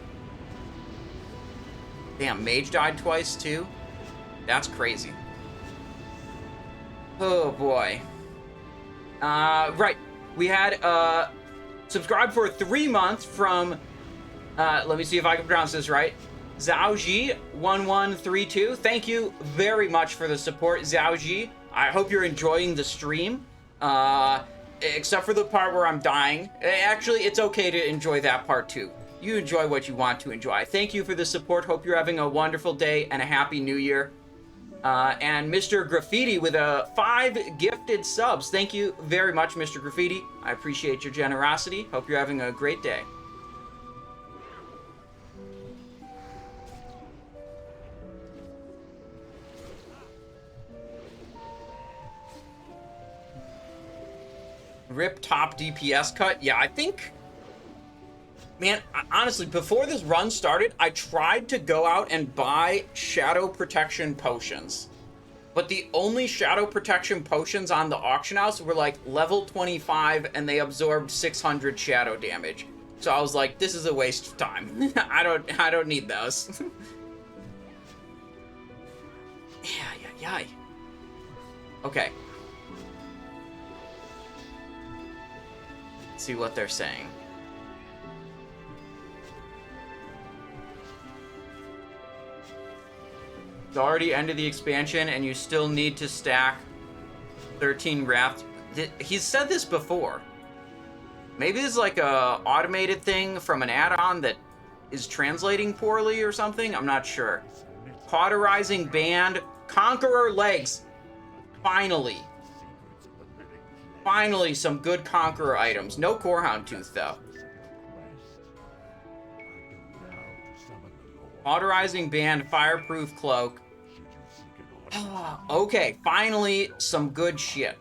Damn, Mage died twice too? That's crazy. Oh boy. Right. We had subscribed for 3 months from let me see if I can pronounce this right. Zhaoji1132. Thank you very much for the support, Zhaoji. I hope you're enjoying the stream. Except for the part where I'm dying. Actually, it's okay to enjoy that part too. You enjoy what you want to enjoy. Thank you for the support. Hope you're having a wonderful day and a happy new year. And Mr. Graffiti with 5 gifted subs. Thank you very much, Mr. Graffiti. I appreciate your generosity. Hope you're having a great day. Rip top DPS cut. Yeah, I think... Man, honestly, before this run started, I tried to go out and buy Shadow Protection potions. But the only Shadow Protection potions on the auction house were like level 25 and they absorbed 600 shadow damage. So I was like, this is a waste of time. I don't need those. Yeah. Okay. Let's see what they're saying. It's already ended the expansion and you still need to stack 13 Wrath. He's said this before. Maybe this is like a automated thing from an add-on that is translating poorly or something. I'm not sure. Cauterizing Band. Conqueror Legs. Finally. Finally, some good Conqueror items. No Corehound Tooth, though. Cauterizing Band, Fireproof Cloak. Okay, finally, some good shit.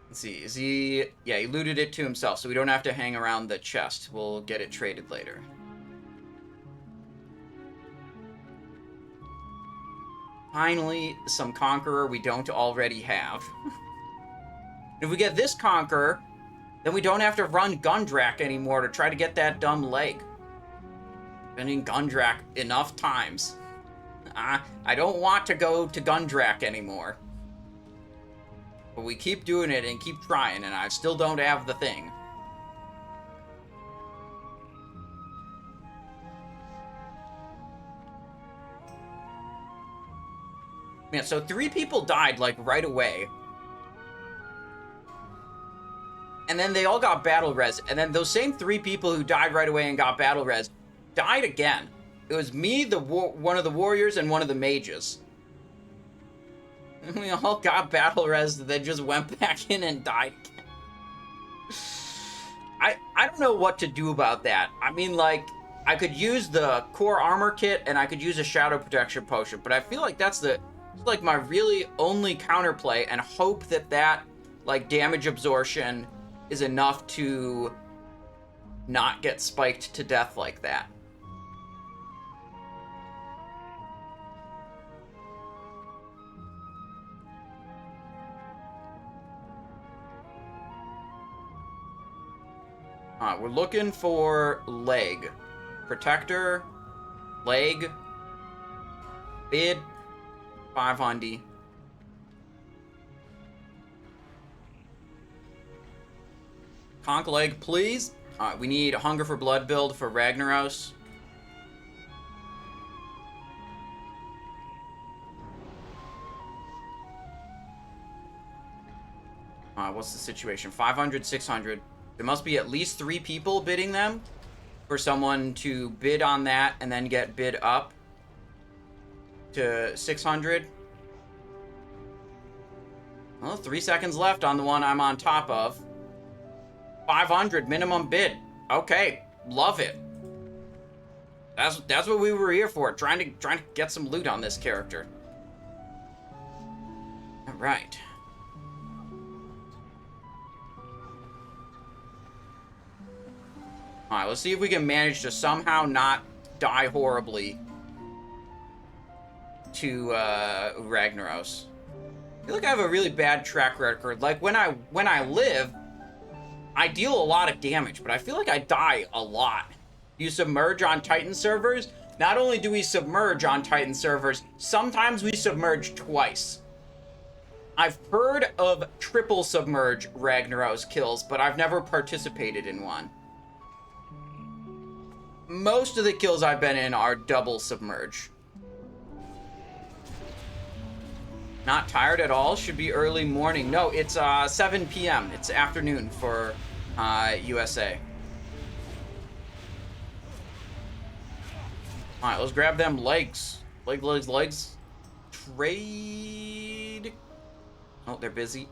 Let's see, is he... Yeah, he looted it to himself, so we don't have to hang around the chest. We'll get it traded later. Finally, some Conqueror we don't already have. If we get this Conqueror, then we don't have to run Gundrak anymore to try to get that dumb leg. Been in Gundrak enough times. I don't want to go to Gundrak anymore. But we keep doing it and keep trying, and I still don't have the thing. Man, so 3 people died, like, right away. And then they all got battle res. And then those same 3 people who died right away and got battle res died again. It was me, one of the warriors, and one of the mages. And we all got battle res that then just went back in and died again. I don't know what to do about that. I mean, like, I could use the core armor kit and I could use a shadow protection potion, but I feel like that's like my really only counterplay, and hope that like damage absorption is enough to not get spiked to death like that. We're looking for leg. Protector, leg, bid, 500. Conk leg, please. We need Hunger for Blood build for Ragnaros. What's the situation? 500, 600. There must be at least 3 people bidding them for someone to bid on that and then get bid up to 600. Well, 3 seconds left on the one I'm on top of. 500 minimum bid. Okay, love it. That's what we were here for, trying to get some loot on this character. All right. Alright, let's see if we can manage to somehow not die horribly to Ragnaros. I feel like I have a really bad track record. Like, when I live, I deal a lot of damage, but I feel like I die a lot. You submerge on Titan servers, not only do we submerge on Titan servers, sometimes we submerge twice. I've heard of triple submerge Ragnaros kills, but I've never participated in one. Most of the kills I've been in are double submerge. Not tired at all? Should be early morning. No, it's 7 p.m. It's afternoon for USA. Alright, let's grab them legs. Legs. Trade. Oh, they're busy.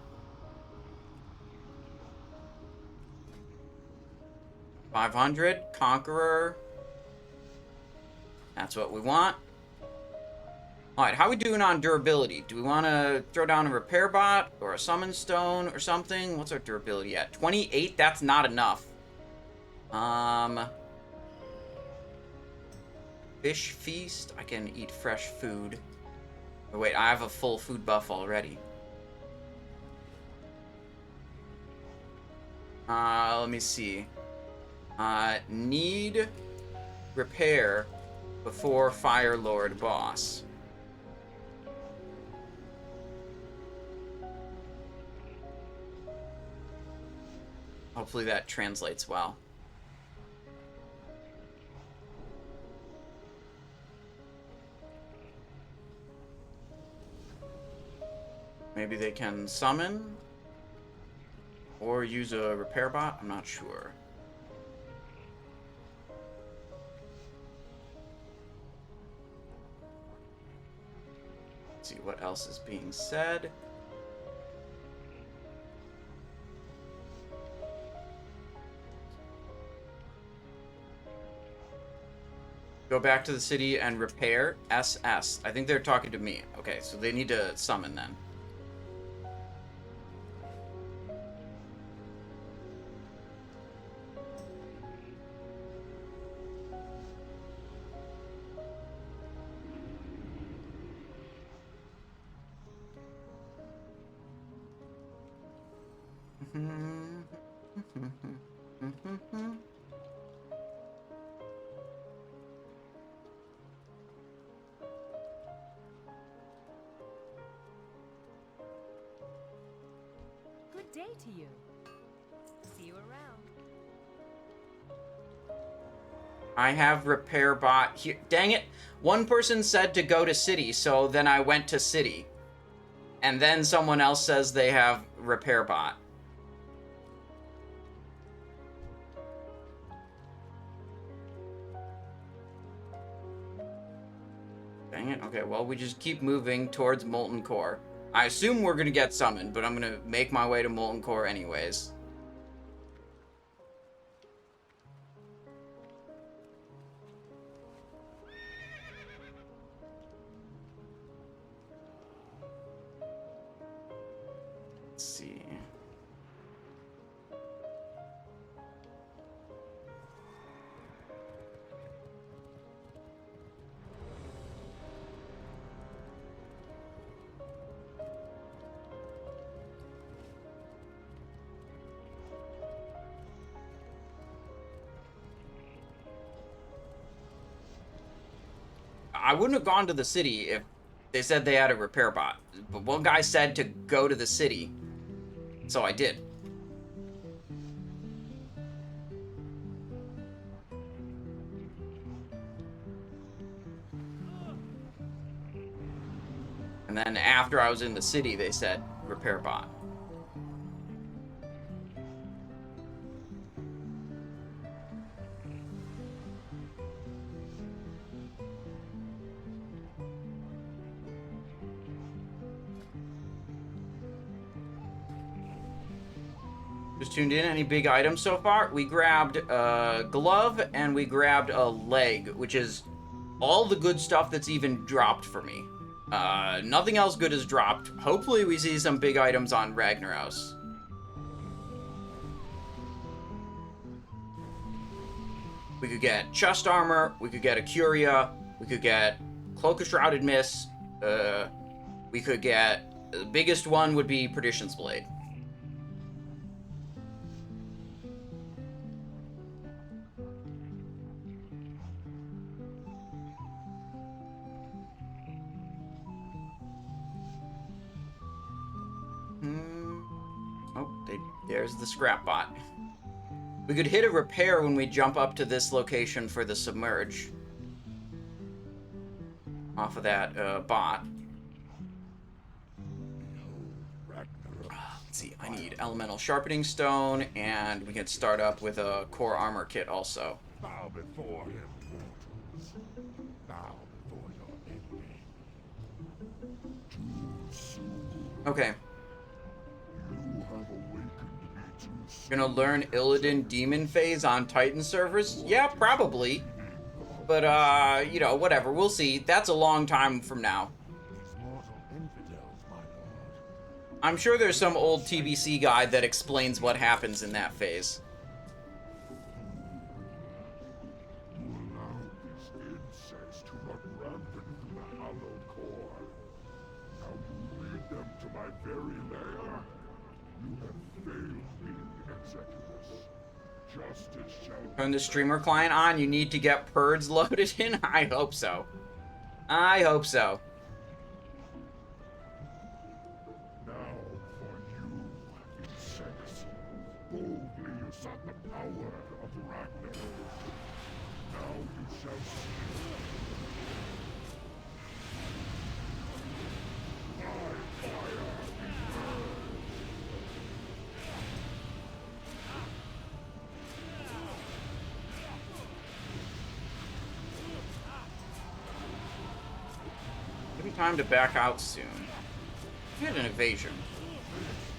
500. Conqueror. That's what we want. Alright, how are we doing on durability? Do we want to throw down a repair bot or a summon stone or something? What's our durability at? 28? That's not enough. Fish feast. I can eat fresh food. Oh, wait, I have a full food buff already. Let me see. Need repair before Fire Lord boss. Hopefully that translates well. Maybe they can summon or use a repair bot. I'm not sure. Let's see what else is being said. Go back to the city and repair SS. I think they're talking to me. Okay, so they need to summon then. Good day to you. See you around. I have repair bot here. Dang it. One person said to go to city, so then I went to city. And then someone else says they have repair bot. Dang it. Okay, well, we just keep moving towards Molten Core. I assume we're gonna get summoned, but I'm gonna make my way to Molten Core anyways. Let's see. I wouldn't have gone to the city if they said they had a repair bot. But one guy said to go to the city. So I did. And then after I was in the city, they said repair bot. Just tuned in. Any big items so far? We grabbed a glove and we grabbed a leg, which is all the good stuff that's even dropped for me. Nothing else good has dropped. Hopefully we see some big items on Ragnaros. We could get chest armor. We could get a Curia. We could get Cloak of Shrouded Mist. We could get... The biggest one would be Perdition's Blade. There's the scrap bot. We could hit a repair when we jump up to this location for the submerge. Off of that bot. Let's see, I need elemental sharpening stone, and we can start up with a core armor kit also. Bow before him, mortals. Bow before your enemy. Too soon. Okay. You have awakened me too soon. Gonna learn Illidan Demon Phase on Titan servers? Yeah, probably. But, you know, whatever. We'll see. That's a long time from now. These mortal infidels, my lord. I'm sure there's some old TBC guide that explains what happens in that phase. You allowed these insects to run rampant through the hallowed core. Now you lead them to my very lair. You have failed me, Executus. Justice shall Turn the streamer client on, you need to get purds loaded in? I hope so. I hope so. Now for you, insects. Boldly you sought the power of Ragnaros. Now you shall see. My fire be burned. Give me time to back out soon. Get an evasion.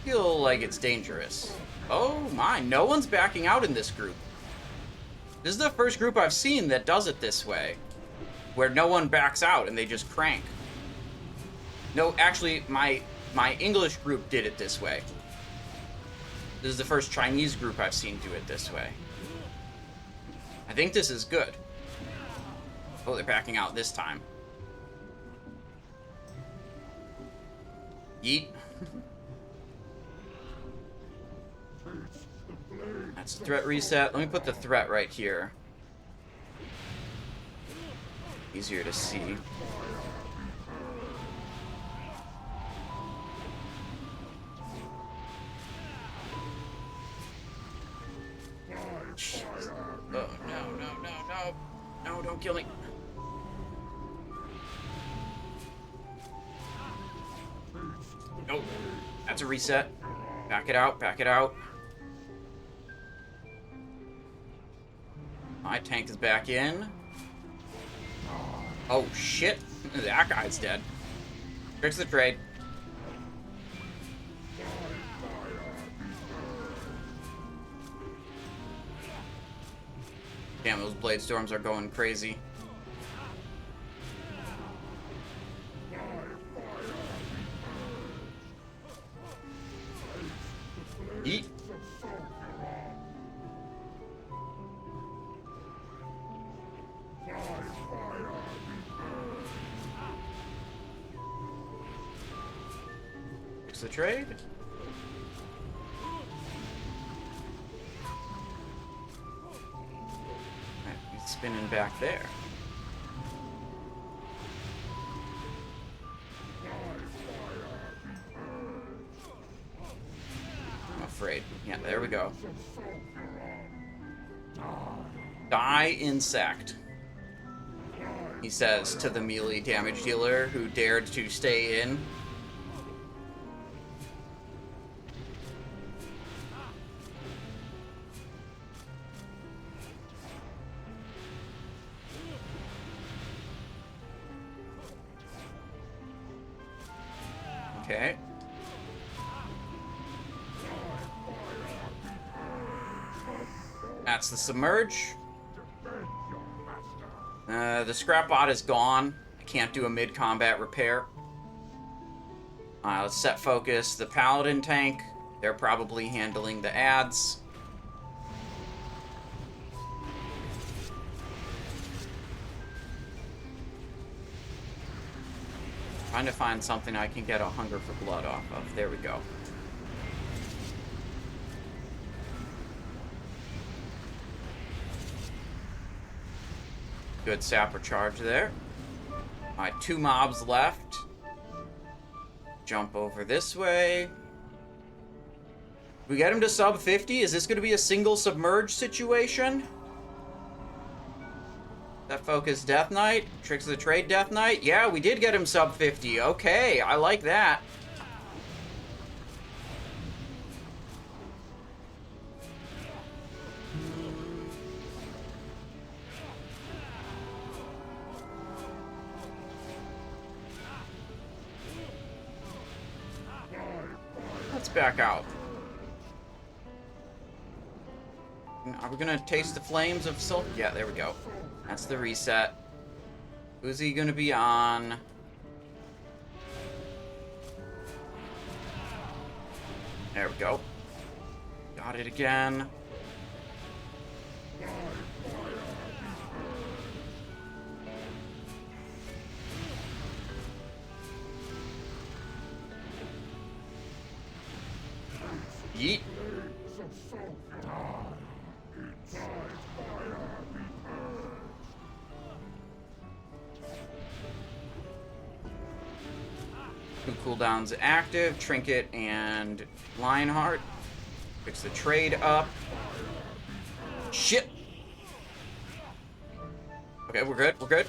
Feel like it's dangerous. Oh my, no one's backing out in this group. This is the first group I've seen that does it this way. Where no one backs out and they just crank. No, actually, my English group did it this way. This is the first Chinese group I've seen do it this way. I think this is good. Oh, they're backing out this time. Yeet. That's a threat reset. Let me put the threat right here. Easier to see. Jeez. Oh, no, no, no, no. No, don't kill me. Nope. That's a reset. Back it out, back it out. My tank is back in. Oh, shit. That guy's dead. Fix the trade. Damn, those blade storms are going crazy. Yeet. Fix the trade. It's spinning back there. I'm afraid. Yeah, there we go. Die, insect. He says to the melee damage dealer who dared to stay in. Okay. That's the submerge. The scrap bot is gone. I can't do a mid-combat repair. Let's set focus. The paladin tank. They're probably handling the ads. Trying to find something I can get a hunger for blood off of. There we go. Good sapper charge there. Alright, 2 mobs left. Jump over this way. We get him to sub 50? Is this going to be a single submerge situation? That focus Death Knight? Tricks of the Trade Death Knight? Yeah, we did get him sub 50. Okay, I like that. Let's back out. Are we gonna taste the flames of Sulf? Yeah, there we go. That's the reset. Who's he gonna be on? There we go. Got it again. Yeet. Two cooldowns active, Trinket and Lionheart. Fix the trade up. Shit! Okay, we're good, we're good.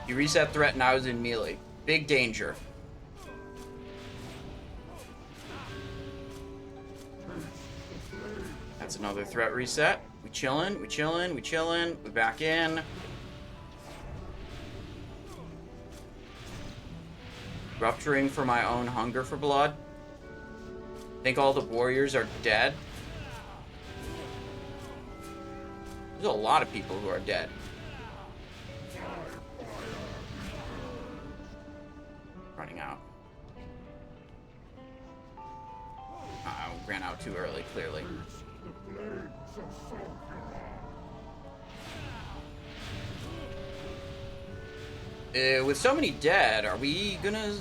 You reset threat, now is in melee. Big danger. That's another threat reset. We chillin', we chillin', we chillin'. We back in. Rupturing for my own hunger for blood. Think all the warriors are dead. There's a lot of people who are dead. Running out. I ran out too early, clearly. With so many dead, are we gonna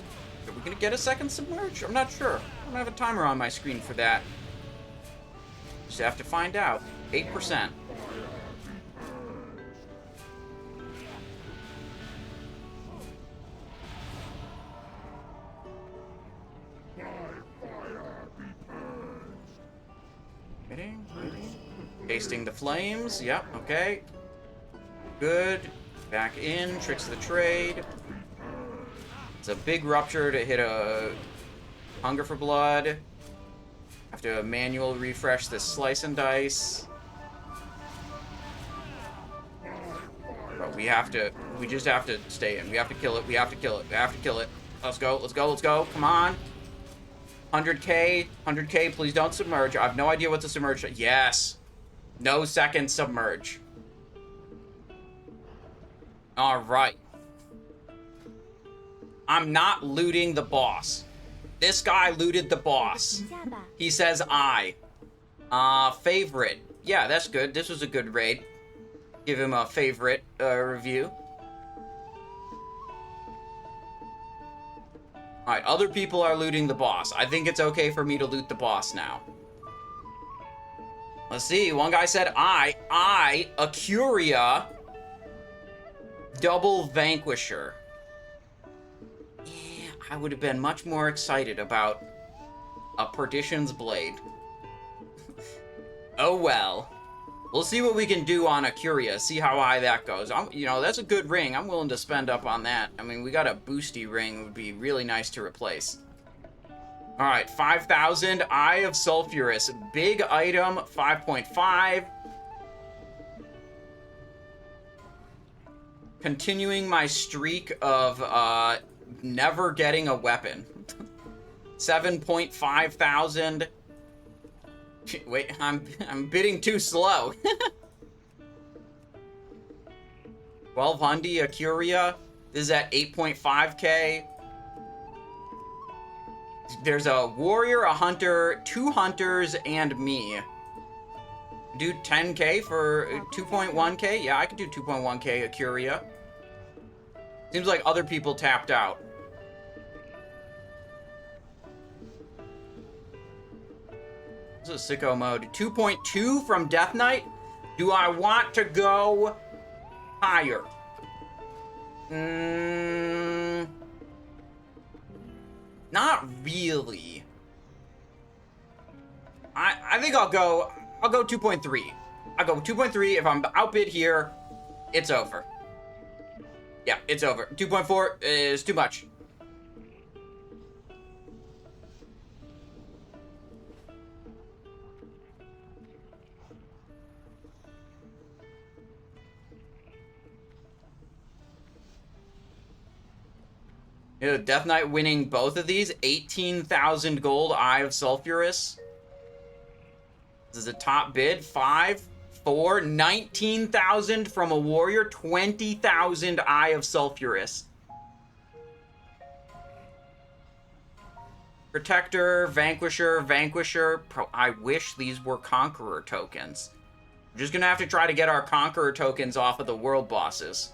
get a second submerge? I'm not sure. I don't have a timer on my screen for that. Just have to find out. 8%. Hitting. Tasting the flames. Yep, okay. Good. Back in, tricks of the trade. It's a big rupture to hit a hunger for blood. Have to manual refresh this slice and dice. But we just have to stay in. We have to kill it, we have to kill it, we have to kill it. Let's go, let's go, let's go, come on. 100k, 100k, please don't submerge. I have no idea what to submerge. Yes. No second submerge. Alright. I'm not looting the boss. This guy looted the boss. He says I. Favorite. Yeah, that's good. This was a good raid. Give him a favorite review. Alright, other people are looting the boss. I think it's okay for me to loot the boss now. Let's see. One guy said I, Acuria, double Vanquisher. Yeah, I would have been much more excited about a Perdition's Blade. Oh well. We'll see what we can do on Acuria, see how high that goes. You know, that's a good ring. I'm willing to spend up on that. I mean, we got a boosty ring. It would be really nice to replace. All right, 5,000. Eye of Sulfurous. Big item, 5.5. Continuing my streak of never getting a weapon. 7.5 thousand. Wait, I'm bidding too slow. 1200 Acuria. This is at 8.5k. There's a warrior, a hunter, 2 hunters, and me. Do 10k for 2.1k? Yeah, I could do 2.1k Acuria. Seems like other people tapped out. This is a sicko mode. 2.2 from Death Knight. Do I want to go higher? Not really. I think I'll go 2.3. I'll go 2.3. If I'm outbid here, it's over. Yeah, it's over. 2.4 is too much. Death Knight winning both of these. 18,000 gold, Eye of Sulfuron. This is a top bid. 5, 4, 19,000 from a warrior. 20,000 Eye of Sulfuron. Protector, Vanquisher, Vanquisher. I wish these were Conqueror tokens. We're just gonna have to try to get our Conqueror tokens off of the world bosses.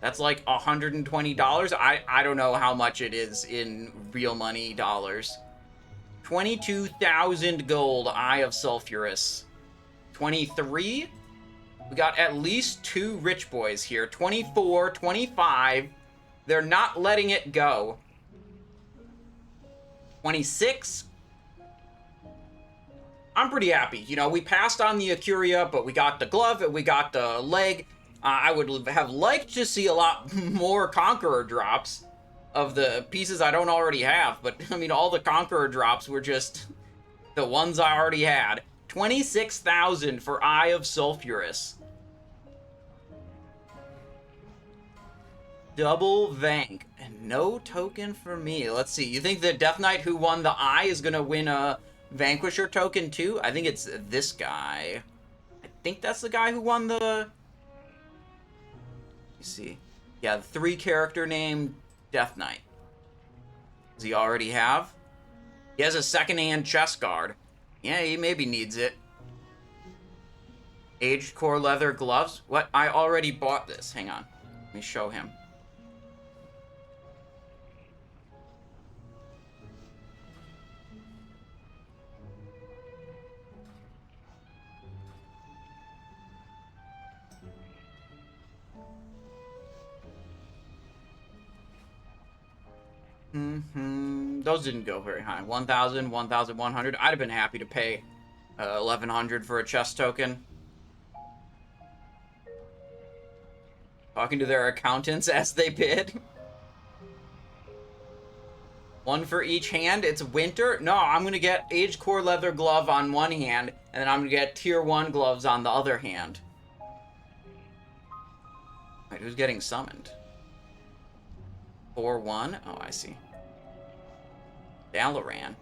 That's like $120. I don't know how much it is in real money dollars. 22,000 gold, Eye of Sulfuron. 23. We got at least 2 rich boys here. 24, 25. They're not letting it go. 26. I'm pretty happy. You know, we passed on the Acuria, but we got the glove and we got the leg. I would have liked to see a lot more Conqueror drops of the pieces I don't already have, but I mean, all the Conqueror drops were just the ones I already had. 26,000 for Eye of Sulfuron. Double Vank. And no token for me. Let's see. You think the Death Knight who won the Eye is going to win a Vanquisher token too? I think it's this guy. I think that's the guy who won the... You see. Yeah, the 3 character name Death Knight. Does he already have? He has a second-hand chest guard. Yeah, he maybe needs it. Aged core leather gloves? What? I already bought this. Hang on. Let me show him. Those didn't go very high. 1,000, 1,100. I'd have been happy to pay 1,100 for a chest token. Talking to their accountants as they bid. 1 for each hand. It's winter. No, I'm going to get Aged Core Leather Glove on one hand, and then I'm going to get Tier 1 gloves on the other hand. Wait, who's getting summoned? 4-1? Oh, I see. Dalaran.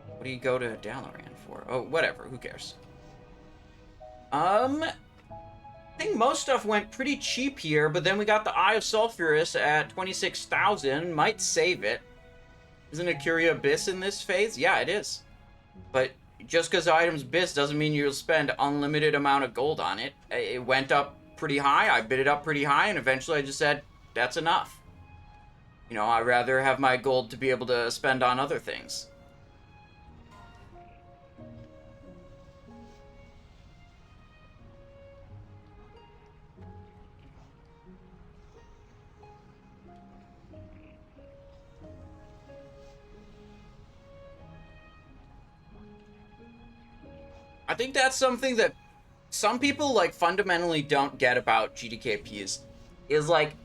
What do you go to Dalaran for? Oh, whatever. Who cares? I think most stuff went pretty cheap here, but then we got the Eye of Sulfuron at 26,000. Might save it. Isn't it Curia Abyss in this phase? Yeah, it is. But just because the item's Abyss doesn't mean you'll spend unlimited amount of gold on it. It went up pretty high. I bid it up pretty high, and eventually I just said, that's enough. You know, I'd rather have my gold to be able to spend on other things. I think that's something that some people, like, fundamentally don't get about GDKPs. Is, like,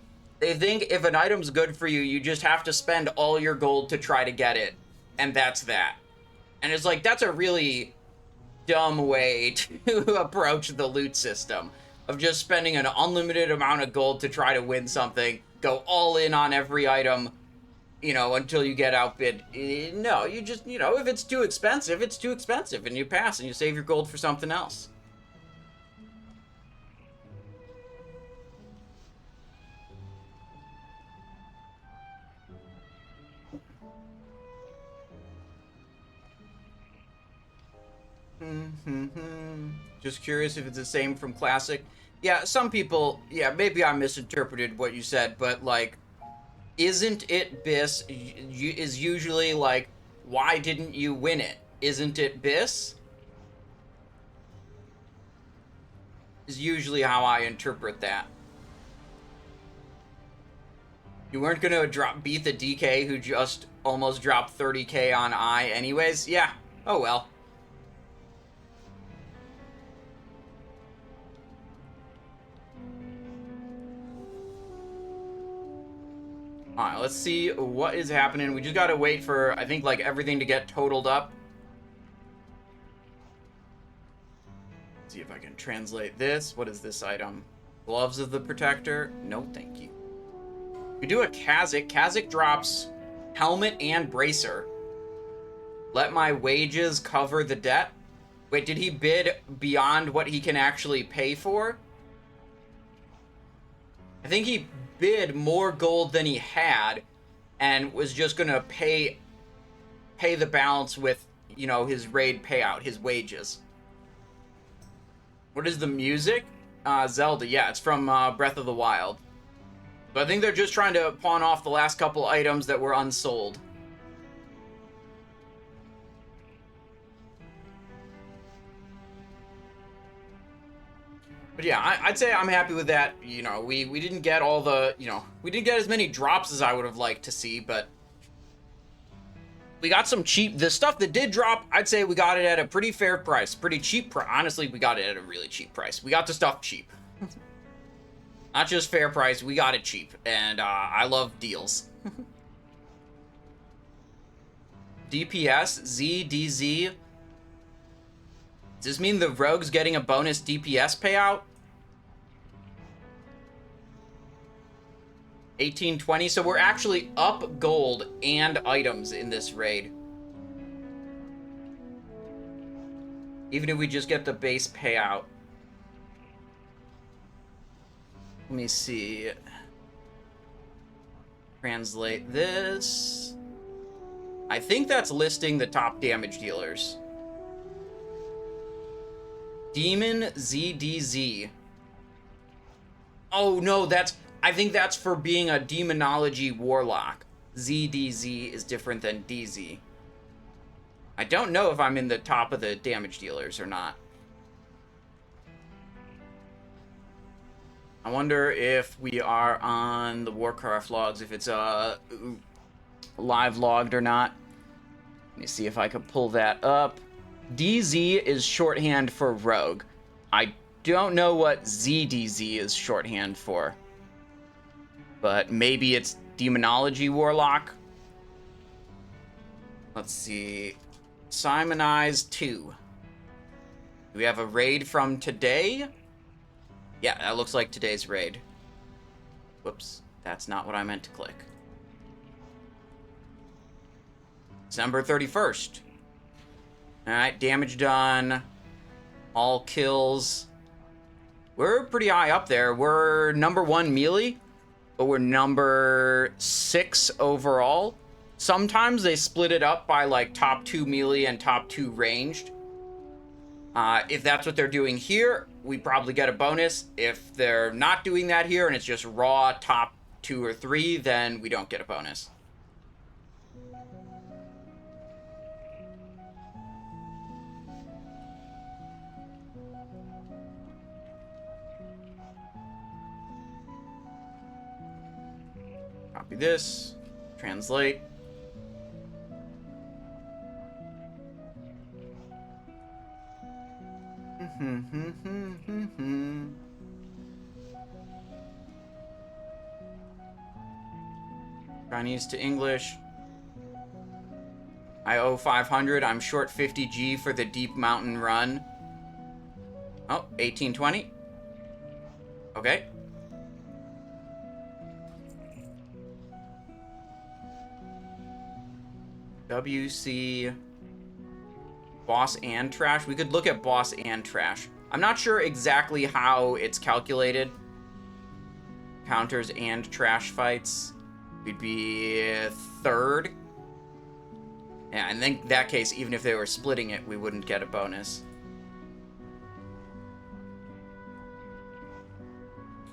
they think if an item's good for you, you just have to spend all your gold to try to get it. And that's that. And it's like, that's a really dumb way to approach the loot system. Of just spending an unlimited amount of gold to try to win something. Go all in on every item, you know, until you get outbid. No, you just, you know, if it's too expensive, it's too expensive. And you pass and you save your gold for something else. Just curious if it's the same from Classic. Yeah, some people, yeah, maybe I misinterpreted what you said, but like, isn't it Biss is usually like, why didn't you win it? Isn't it Biss? Is usually how I interpret that. You weren't gonna beat the DK who just almost dropped 30k on I anyways? Yeah. Oh well. Alright, let's see what is happening. We just gotta wait for, I think, like, everything to get totaled up. Let's see if I can translate this. What is this item? Gloves of the Protector? No, thank you. We do a Kha'Zix. Kha'Zix drops helmet and bracer. Let my wages cover the debt. Wait, did he bid beyond what he can actually pay for? I think he bid more gold than he had and was just gonna pay the balance with, you know, his raid payout, his wages. What is the music? Zelda, yeah, it's from Breath of the Wild. But I think they're just trying to pawn off the last couple items that were unsold. But yeah, I'd say I'm happy with that. You know, we didn't get all the, you know, we didn't get as many drops as I would have liked to see, but we got some cheap, the stuff that did drop, I'd say we got it at a pretty fair price, pretty cheap price. Honestly, we got it at a really cheap price. We got the stuff cheap. Not just fair price, we got it cheap, and I love deals. DPS, ZDZ. Does this mean the rogue's getting a bonus DPS payout? 1820, so we're actually up gold and items in this raid. Even if we just get the base payout. Let me see. Translate this. I think that's listing the top damage dealers. Demon ZDZ. Oh no, I think that's for being a demonology warlock. ZDZ is different than DZ. I don't know if I'm in the top of the damage dealers or not. I wonder if we are on the Warcraft logs, if it's live logged or not. Let me see if I could pull that up. DZ is shorthand for rogue. I don't know what ZDZ is shorthand for. But maybe it's demonology warlock. Let's see. Simonize 2. Do we have a raid from today? Yeah, that looks like today's raid. Whoops, that's not what I meant to click. December 31st. Alright, damage done. All kills. We're pretty high up there. We're number 1 melee, but we're number 6 overall. Sometimes they split it up by like top 2 melee and top 2 ranged. If that's what they're doing here, we probably get a bonus. If they're not doing that here and it's just raw top 2 or 3, then we don't get a bonus. Copy this, translate. Chinese to English. I owe 500. I'm short 50G for the Deep Mountain run. Oh, 1820. Okay. WC boss and trash. We could look at boss and trash. I'm not sure exactly how it's calculated. Counters and trash fights. We'd be third. Yeah, and in that case, even if they were splitting it, we wouldn't get a bonus.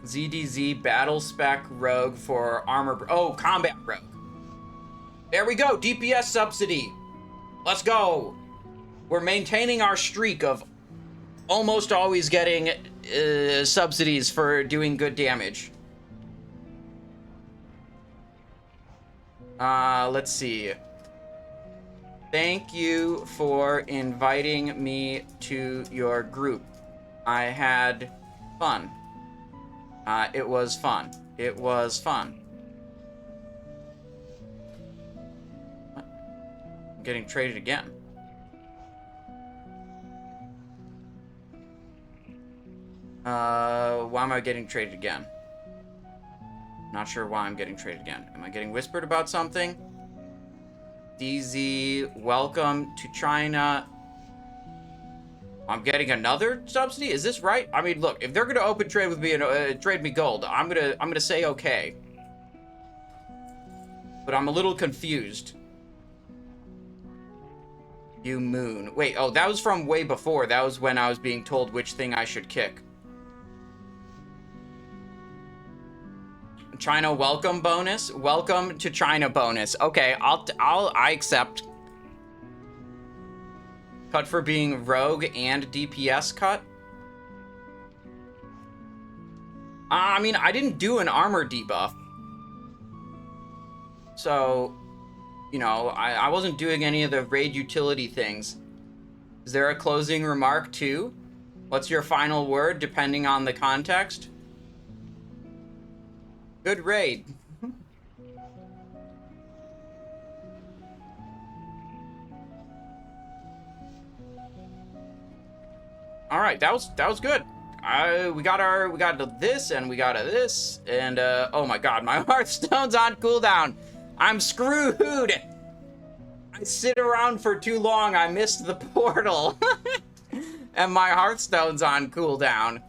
ZDZ battle spec rogue for armor. Oh, combat rogue. There we go. DPS subsidy. Let's go. We're maintaining our streak of almost always getting subsidies for doing good damage. Let's see. Thank you for inviting me to your group. I had fun. It was fun. It was fun. What? I'm getting traded again. Why am I getting traded again? Not sure why I'm getting traded again. Am I getting whispered about something? DZ, welcome to China. I'm getting another subsidy? Is this right? I mean, look, if they're gonna open trade with me and trade me gold, I'm gonna say okay. But I'm a little confused. You moon. Wait, oh, that was from way before. That was when I was being told which thing I should kick. China welcome bonus. Welcome to China bonus. Okay, I accept. Cut for being rogue and DPS cut. I mean, I didn't do an armor debuff. So, you know, I wasn't doing any of the raid utility things. Is there a closing remark too? What's your final word depending on the context? Good raid. All right, that was good. We got this and we got this and oh my god, my Hearthstone's on cooldown. I'm screwed. I sit around for too long. I missed the portal. And my Hearthstone's on cooldown.